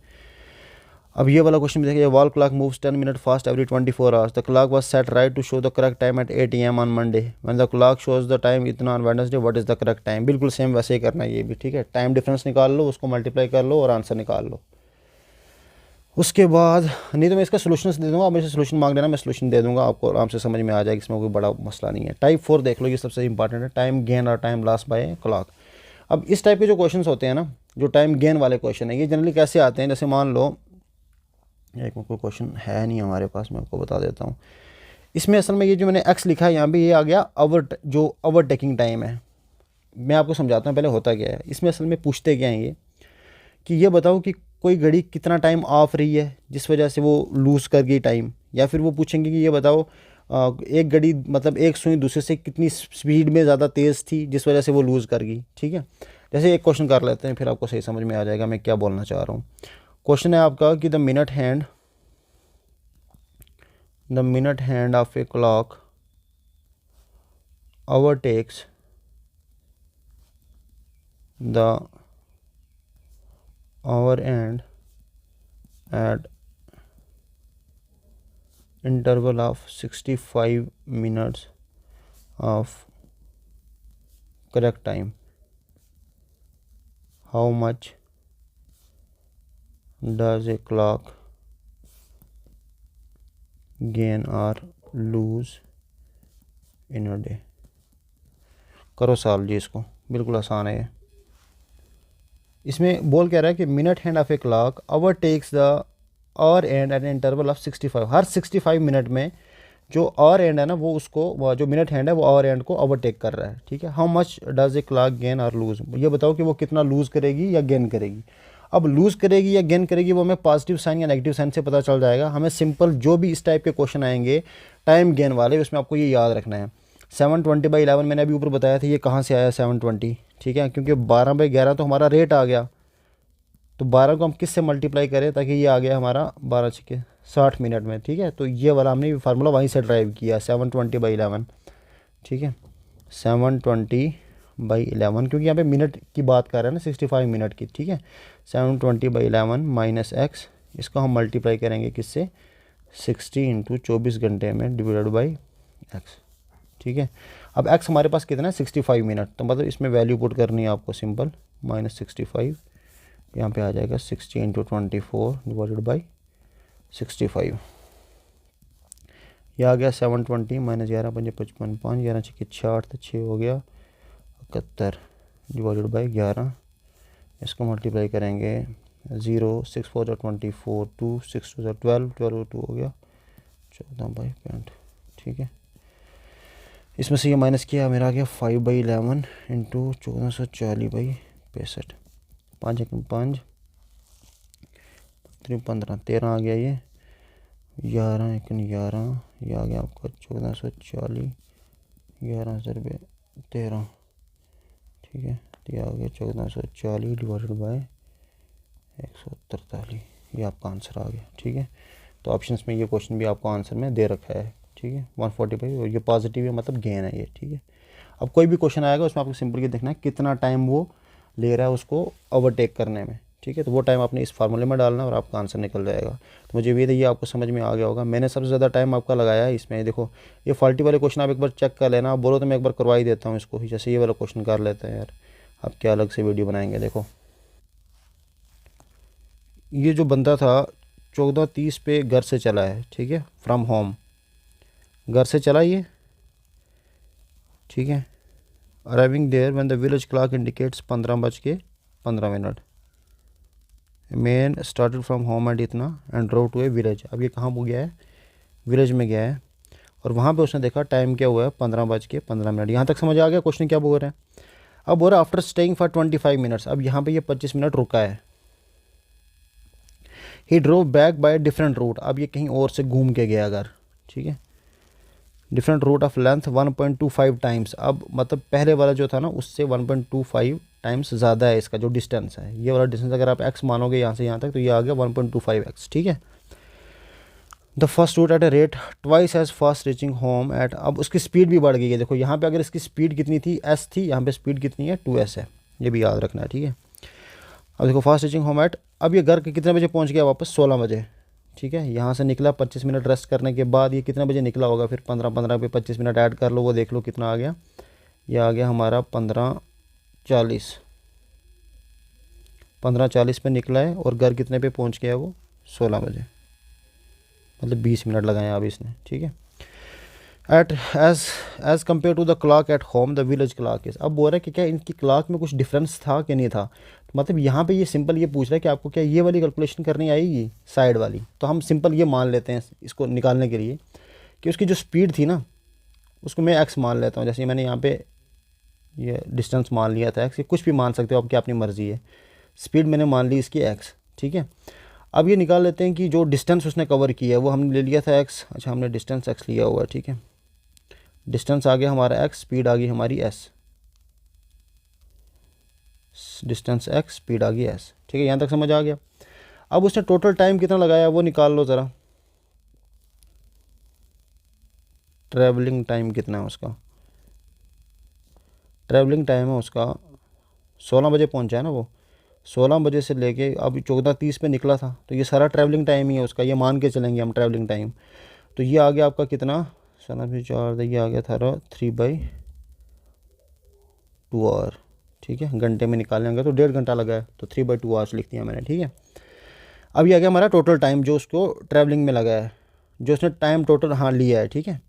अब ये वाला क्वेश्चन भी देखिए, wall clock moves 10 minute fast every 24 hours, the clock was set right to show the correct time at 8 AM on Monday, when the clock shows the time इतना on Wednesday, what is the correct time. बिल्कुल same वैसे ही करना है ये भी, ठीक है। टाइम डिफरेंस निकाल लो, उसको मल्टीप्लाई कर लो और आंसर निकाल लो। उसके बाद नहीं तो मैं इसका सोल्यूशन दे दूंगा, आप मेरे से सोल्यूशन मांग लेना, मैं सोल्यूशन दे दूंगा, आपको आराम से समझ में आ जाएगा, इसमें कोई बड़ा मसला नहीं है। टाइप 4 देख लो, ये सबसे इंपॉर्टेंट है, टाइम गेन और टाइम लॉस बाय क्लॉक। अब इस टाइप के जो क्वेश्चन होते हैं ना, जो टाइम गेन वाले क्वेश्चन है, ये जनरली कैसे आते हैं, जैसे मान लो एक कोई क्वेश्चन है नहीं हमारे पास, मैं आपको बता देता हूँ। इसमें असल में ये जो मैंने एक्स लिखा है यहाँ पे, ये आ गया जो ओवरटेकिंग टाइम है। मैं आपको समझाता हूँ पहले होता क्या है। इसमें असल में पूछते क्या हैं ये, कि ये बताओ कि कोई घड़ी कितना टाइम ऑफ रही है जिस वजह से वो लूज़ कर गई टाइम, या फिर वो पूछेंगे कि ये बताओ एक घड़ी मतलब एक सुई दूसरे से कितनी स्पीड में ज़्यादा तेज़ थी जिस वजह से वो लूज़ कर गई। ठीक है, जैसे एक क्वेश्चन कर लेते हैं, फिर आपको सही समझ में आ जाएगा मैं क्या बोलना चाह रहा हूँ। क्वेश्चन है आपका कि the minute hand of a clock overtakes the hour end at interval of 65 minutes of correct time. How much does a clock gain or lose in a day? करो सॉल्व जी इसको, बिल्कुल आसान है। इसमें बोल कह रहा है कि minute hand of a clock overtakes the hour and at an interval of 65। हर 65 मिनट में जो आवर एंड है ना, वो जो मिनट हैंड है वो आवर एंड को ओवरटेक कर रहा है। ठीक है, how much does a clock gain और लूज, ये बताओ कि वो कितना लूज़ करेगी या गेन करेगी। अब लूज़ करेगी या गेन करेगी वो हमें पॉजिटिव साइन या नेगेटिव साइन से पता चल जाएगा। हमें सिंपल जो भी इस टाइप के क्वेश्चन आएंगे टाइम गेन वाले, उसमें आपको ये याद रखना है 720/11 मैंने अभी ऊपर बताया था, ये कहाँ से आया 720। ठीक है, क्योंकि 12/11 तो हमारा रेट आ गया, तो 12 को हम किस से मल्टीप्लाई करें ताकि ये आ गया हमारा 12/60 मिनट में। ठीक है, तो ये वाला हमने फार्मूला वहीं से ड्राइव किया 720/11। ठीक है, 720/11 क्योंकि यहाँ पे मिनट की बात कर रहे हैं ना, 65 मिनट की। ठीक है, 720/11 माइनस एक्स, इसको हम मल्टीप्लाई करेंगे किससे, 60 × 24 घंटे में डिवाइडेड बाई एक्स। ठीक है, अब एक्स हमारे पास कितना है 65 मिनट, तो मतलब इसमें वैल्यू पुट करनी है आपको सिंपल, -65 यहाँ पे आ जाएगा 60 × 24 डिवाइडेड बाई 65। यह आ गया 720 माइनस 11 × 5 = 55, 5 11 × 6 = 60, तो 6 हो गया 71 डिवाइडेड बाई 11। इसको मल्टीप्लाई करेंगे 0 6 4 = 24, 2 6 2 = 12, 12 2 हो गया 14/65। ठीक है, इसमें से ये माइनस किया, मेरा आ गया 5/11 × 1440/65, 5 × 5 = 15, 13 आ गया, ये 11 × 11, ये आ गया आपका 1440, 11 × 13। ठीक है, ये आ गया 1440 डिवाइडेड बाय 143, ये आपका आंसर आ गया। ठीक है, तो ऑप्शंस में ये क्वेश्चन भी आपको आंसर में दे रखा है। ठीक है, 145, और ये पॉजिटिव है मतलब गेन है ये। ठीक है, अब कोई भी क्वेश्चन आएगा उसमें आपको सिंपल ये देखना है कितना टाइम वो ले रहा है उसको ओवरटेक करने में। ठीक है, तो वो टाइम आपने इस फार्मूले में डालना और आपका आंसर निकल जाएगा। तो मुझे उम्मीद है ये आपको समझ में आ गया होगा। मैंने सबसे ज़्यादा टाइम आपका लगाया है इसमें। देखो ये फॉल्टी वाले क्वेश्चन आप एक बार चेक कर लेना, आप बोलो तो मैं एक बार करवा ही देता हूँ इसको। जैसे ये वाला क्वेश्चन कर लेते हैं यार, आप क्या अलग से वीडियो बनाएंगे। देखो ये जो बंदा था 14:30 पे घर से चला है। ठीक है, फ्रॉम होम घर से चला ये। ठीक है, arriving there when the village clock indicates 15:15 men started from home and इतना and drove to a village. अब ये कहाँ गया है, विलेज में गया है, और वहाँ पे उसने देखा टाइम क्या हुआ है 15:15। यहाँ तक समझ आ गया क्वेश्चन क्या बोल रहे हैं। अब बोल रहा है आफ्टर स्टेइंग फॉर 25 मिनट्स। अब यहाँ पे ये 25 मिनट रुका है। He drove back by different route. अब ये कहीं और से घूम के गया अगर। ठीक है, different route of length 1.25 times. अब मतलब पहले वाला जो था ना उससे 1.25 टाइम्स ज़्यादा है इसका जो डिस्टेंस है। ये वाला डिस्टेंस अगर आप x मानोगे यहाँ से यहाँ तक, तो ये आ गया 1.25x। ठीक है, the first route at a rate twice as fast reaching home at. अब उसकी स्पीड भी बढ़ गई है। देखो यहाँ पे अगर इसकी स्पीड कितनी थी s थी, यहाँ पे स्पीड कितनी है 2s है, ये भी याद रखना है। ठीक है, अब देखो फास्ट रीचिंग होम एट, अब ये घर के कितने बजे पहुँच गया वापस 16 बजे। ठीक है, यहाँ से निकला 25 मिनट रेस्ट करने के बाद, ये कितने बजे निकला होगा फिर 15 पे 25 मिनट ऐड कर लो, वो देख लो कितना आ गया। ये आ गया हमारा 15:40 पे निकला है, और घर कितने पे पहुँच गया वो 16 बजे, मतलब 20 मिनट लगाए अब इसने, ठीक है। At as compare to the clock at home the village clock is. अब बोल रहा है कि क्या इनकी क्लॉक में कुछ डिफरेंस था कि नहीं था। तो मतलब यहाँ पे ये सिंपल ये पूछ रहा है कि आपको क्या ये वाली कैलकुलेशन करनी आएगी साइड वाली। तो हम सिंपल ये मान लेते हैं इसको निकालने के लिए कि उसकी जो स्पीड थी ना उसको मैं एक्स मान लेता हूँ। जैसे मैंने यहाँ पे ये डिस्टेंस मान लिया था एक्स, कुछ भी मान सकते हो आपकी अपनी मर्ज़ी है। स्पीड मैंने मान ली इसकी एक्स, ठीक है। अब ये निकाल लेते हैं कि जो डिस्टेंस उसने कवर किया है वो हमने ले लिया था एक्स। अच्छा, हमने डिस्टेंस एक्स लिया हुआ है, ठीक है। डिस्टेंस आ गया हमारा एक्स, स्पीड आ गई हमारी एस। डिस्टेंस एक्स, स्पीड आ गई एस, ठीक है। यहाँ तक समझ आ गया। अब उसने टोटल टाइम कितना लगाया वो निकाल लो ज़रा। ट्रैवलिंग टाइम कितना है उसका? ट्रैवलिंग टाइम है उसका 16 बजे पहुंचा है ना वो। 16 बजे से लेके अब 14:30 पे निकला था, तो ये सारा ट्रैवलिंग टाइम ही है उसका, ये मान के चलेंगे हम ट्रैवलिंग टाइम। तो ये आ गया आपका कितना, 4 ये आ गया था 3/2 आवर, ठीक है। घंटे में निकालेंगे तो 1.5 घंटा लगा है, तो 3/2 आवर्स लिख दिया मैंने, ठीक है। अब ये आ गया हमारा टोटल टाइम जो उसको ट्रैवलिंग में लगा है, जो उसने टाइम टोटल हाँ लिया है, ठीक है।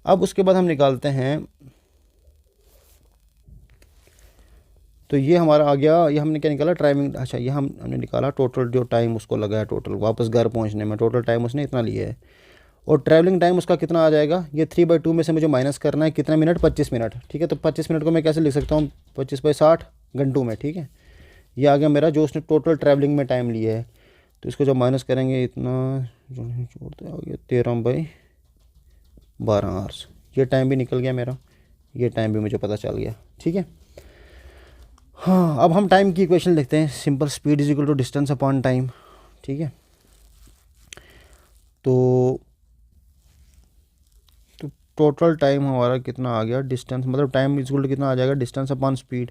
अब उसके बाद हम निकालते हैं, तो ये हमारा आ गया, ये हमने क्या निकाला ट्रैवलिंग। अच्छा, ये हमने निकाला टोटल जो टाइम उसको लगा है टोटल वापस घर पहुंचने में, टोटल टाइम उसने इतना लिया है। और ट्रैवलिंग टाइम उसका कितना आ जाएगा, ये 3/2 में से मुझे माइनस करना है कितना मिनट, 25 मिनट, ठीक है। तो 25 मिनट को मैं कैसे लिख सकता हूँ, 25/60 घंटों में, ठीक है। ये आ गया मेरा जो उसने टोटल ट्रैवलिंग में टाइम लिया है। तो इसको जब माइनस करेंगे इतना जो नहीं छोड़ते आ गया 13/12 आवर्स। ये टाइम भी निकल गया मेरा, ये टाइम भी मुझे पता चल गया, ठीक है। हाँ, अब हम टाइम की इक्वेशन लिखते हैं। Simple, speed is equal to distance upon time, ठीक है। तो टोटल टाइम हमारा कितना आ गया, डिस्टेंस मतलब टाइम इज इक्वल टू कितना आ जाएगा, डिस्टेंस अपॉन स्पीड।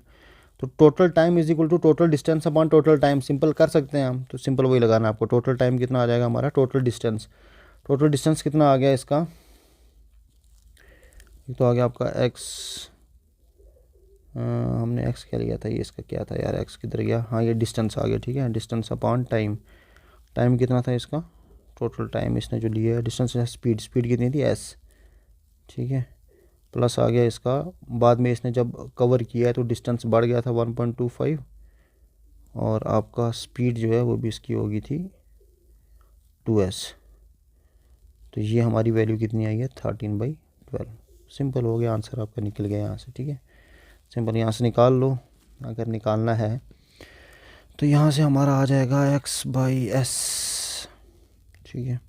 तो total time is equal to total distance upon total time, simple कर सकते हैं हम। तो सिंपल वही लगाना है आपको। टोटल टाइम कितना आ जाएगा हमारा, टोटल डिस्टेंस कितना आ गया इसका, ये तो आ गया आपका एक्स। हमने एक्स क्या लिया था, ये इसका क्या था यार, एक्स किधर गया, हाँ ये डिस्टेंस आ गया, ठीक है। डिस्टेंस अपॉन टाइम, टाइम कितना था इसका, टोटल टाइम इसने जो लिया है, डिस्टेंस स्पीड कितनी थी एस, ठीक है। प्लस आ गया इसका, बाद में इसने जब कवर किया है तो डिस्टेंस बढ़ गया था 1.25, और आपका स्पीड जो है वो भी इसकी होगी थी 2s। तो ये हमारी वैल्यू कितनी आई है, 13/12। सिंपल हो गया, आंसर आपका निकल गया यहाँ से, ठीक है। सिंपल यहाँ से निकाल लो अगर निकालना है। तो यहाँ से हमारा आ जाएगा x/s, ठीक है।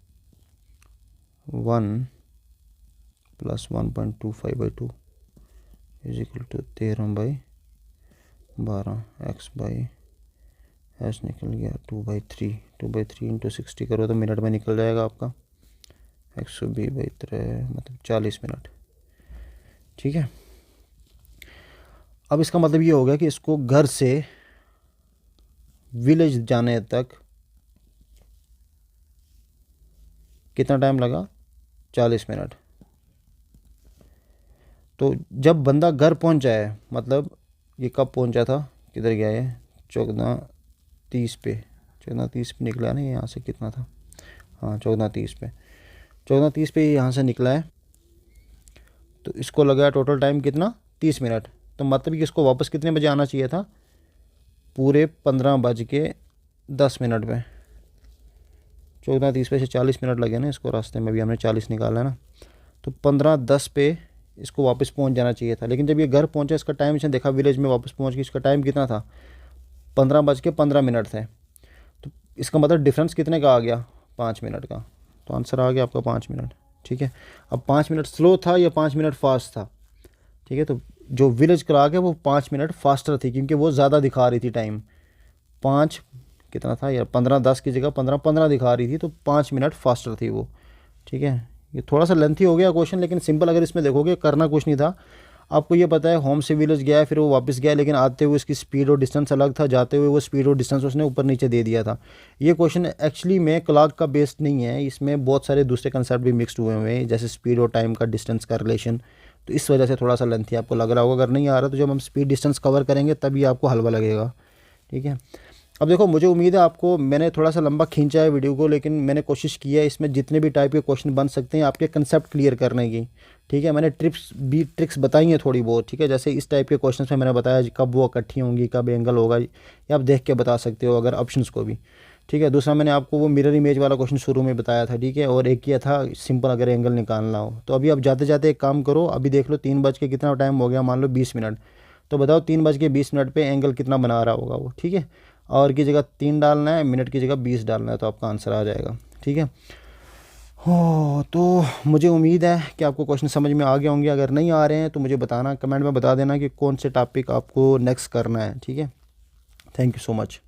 1 + 1.25/2 इज इक्वल टू 13/12। x/s निकल गया 2/3। 2/3 × 60 करो तो मिनट में निकल जाएगा आपका 120/3, मतलब 40 मिनट, ठीक है। अब इसका मतलब ये हो गया कि इसको घर से विलेज जाने तक कितना टाइम लगा, 40 मिनट। तो जब बंदा घर पहुंचा है, मतलब ये कब पहुंचा था, किधर गया है, 14:30 पे, 14:30 पे निकला ना यहाँ से, कितना था, हाँ 14:30 पे, 14:30 पे यहाँ से निकला है। तो इसको लगा टोटल टाइम कितना, 30 मिनट। तो मतलब कि इसको वापस कितने बजे आना चाहिए था, पूरे 15:10 पे। 14:30 पे से 40 मिनट लगे ना इसको, रास्ते में भी हमने 40 निकाला है ना। तो 15:10 पे इसको वापस पहुंच जाना चाहिए था। लेकिन जब ये घर पहुंचा, इसका टाइम इसने देखा विलेज में वापस पहुंच के, इसका टाइम कितना था, 15:15 थे। तो इसका मतलब डिफरेंस कितने का आ गया, 5 मिनट का। तो आंसर आ गया आपका 5 मिनट, ठीक है। अब 5 मिनट स्लो था या 5 मिनट फास्ट था, ठीक है। तो जो विलेज क्लॉक है वो 5 मिनट फास्टर थी, क्योंकि वो ज़्यादा दिखा रही थी टाइम। 5 कितना था यार, 15:10 की जगह 15:15 दिखा रही थी, तो 5 मिनट फास्टर थी वो, ठीक है। ये थोड़ा सा लेंथी हो गया क्वेश्चन, लेकिन सिंपल अगर इसमें देखोगे करना कुछ नहीं था। आपको ये पता है होम से विलेज गया है, फिर वो वापस गया, लेकिन आते हुए इसकी स्पीड और डिस्टेंस अलग था, जाते हुए वो स्पीड और डिस्टेंस उसने ऊपर नीचे दे दिया था। ये क्वेश्चन एक्चुअली में क्लॉक का बेस्ड नहीं है, इसमें बहुत सारे दूसरे कंसेप्ट भी मिक्सड हुए हुए हैं, जैसे स्पीड और टाइम का, डिस्टेंस का रिलेशन। तो इस वजह से थोड़ा सा लेंथी आपको लग रहा होगा। अगर नहीं आ रहा तो जब हम स्पीड डिस्टेंस कवर करेंगे तभी आपको हलवा लगेगा, ठीक है। अब देखो, मुझे उम्मीद है आपको, मैंने थोड़ा सा लंबा खींचा है वीडियो को, लेकिन मैंने कोशिश की है इसमें जितने भी टाइप के क्वेश्चन बन सकते हैं आपके कंसेप्ट क्लियर करने की। ठीक है, मैंने ट्रिक्स बताई हैं थोड़ी बहुत। ठीक है, जैसे इस टाइप के क्वेश्चन में मैंने बताया कब वो इकट्ठी होंगी, कब एंगल होगा, ये आप देख के बता सकते हो अगर ऑप्शंस को भी। ठीक है, दूसरा मैंने आपको वो मिरर इमेज वाला क्वेश्चन शुरू में बताया था। ठीक है, और एक किया था सिंपल अगर एंगल निकालना हो। तो अभी आप जाते जाते एक काम करो, अभी देख लो 3 बज के कितना टाइम हो गया, मान लो 20 मिनट। तो बताओ 3 बज के 20 मिनट पे एंगल कितना बना रहा होगा वो। ठीक है, आवर की जगह 3 डालना है, मिनट की जगह 20 डालना है, तो आपका आंसर आ जाएगा। ठीक है, हो तो मुझे उम्मीद है कि आपको क्वेश्चन समझ में आ गए होंगे। अगर नहीं आ रहे हैं तो मुझे बताना, कमेंट में बता देना कि कौन से टॉपिक आपको नेक्स्ट करना है। ठीक है, थैंक यू सो मच।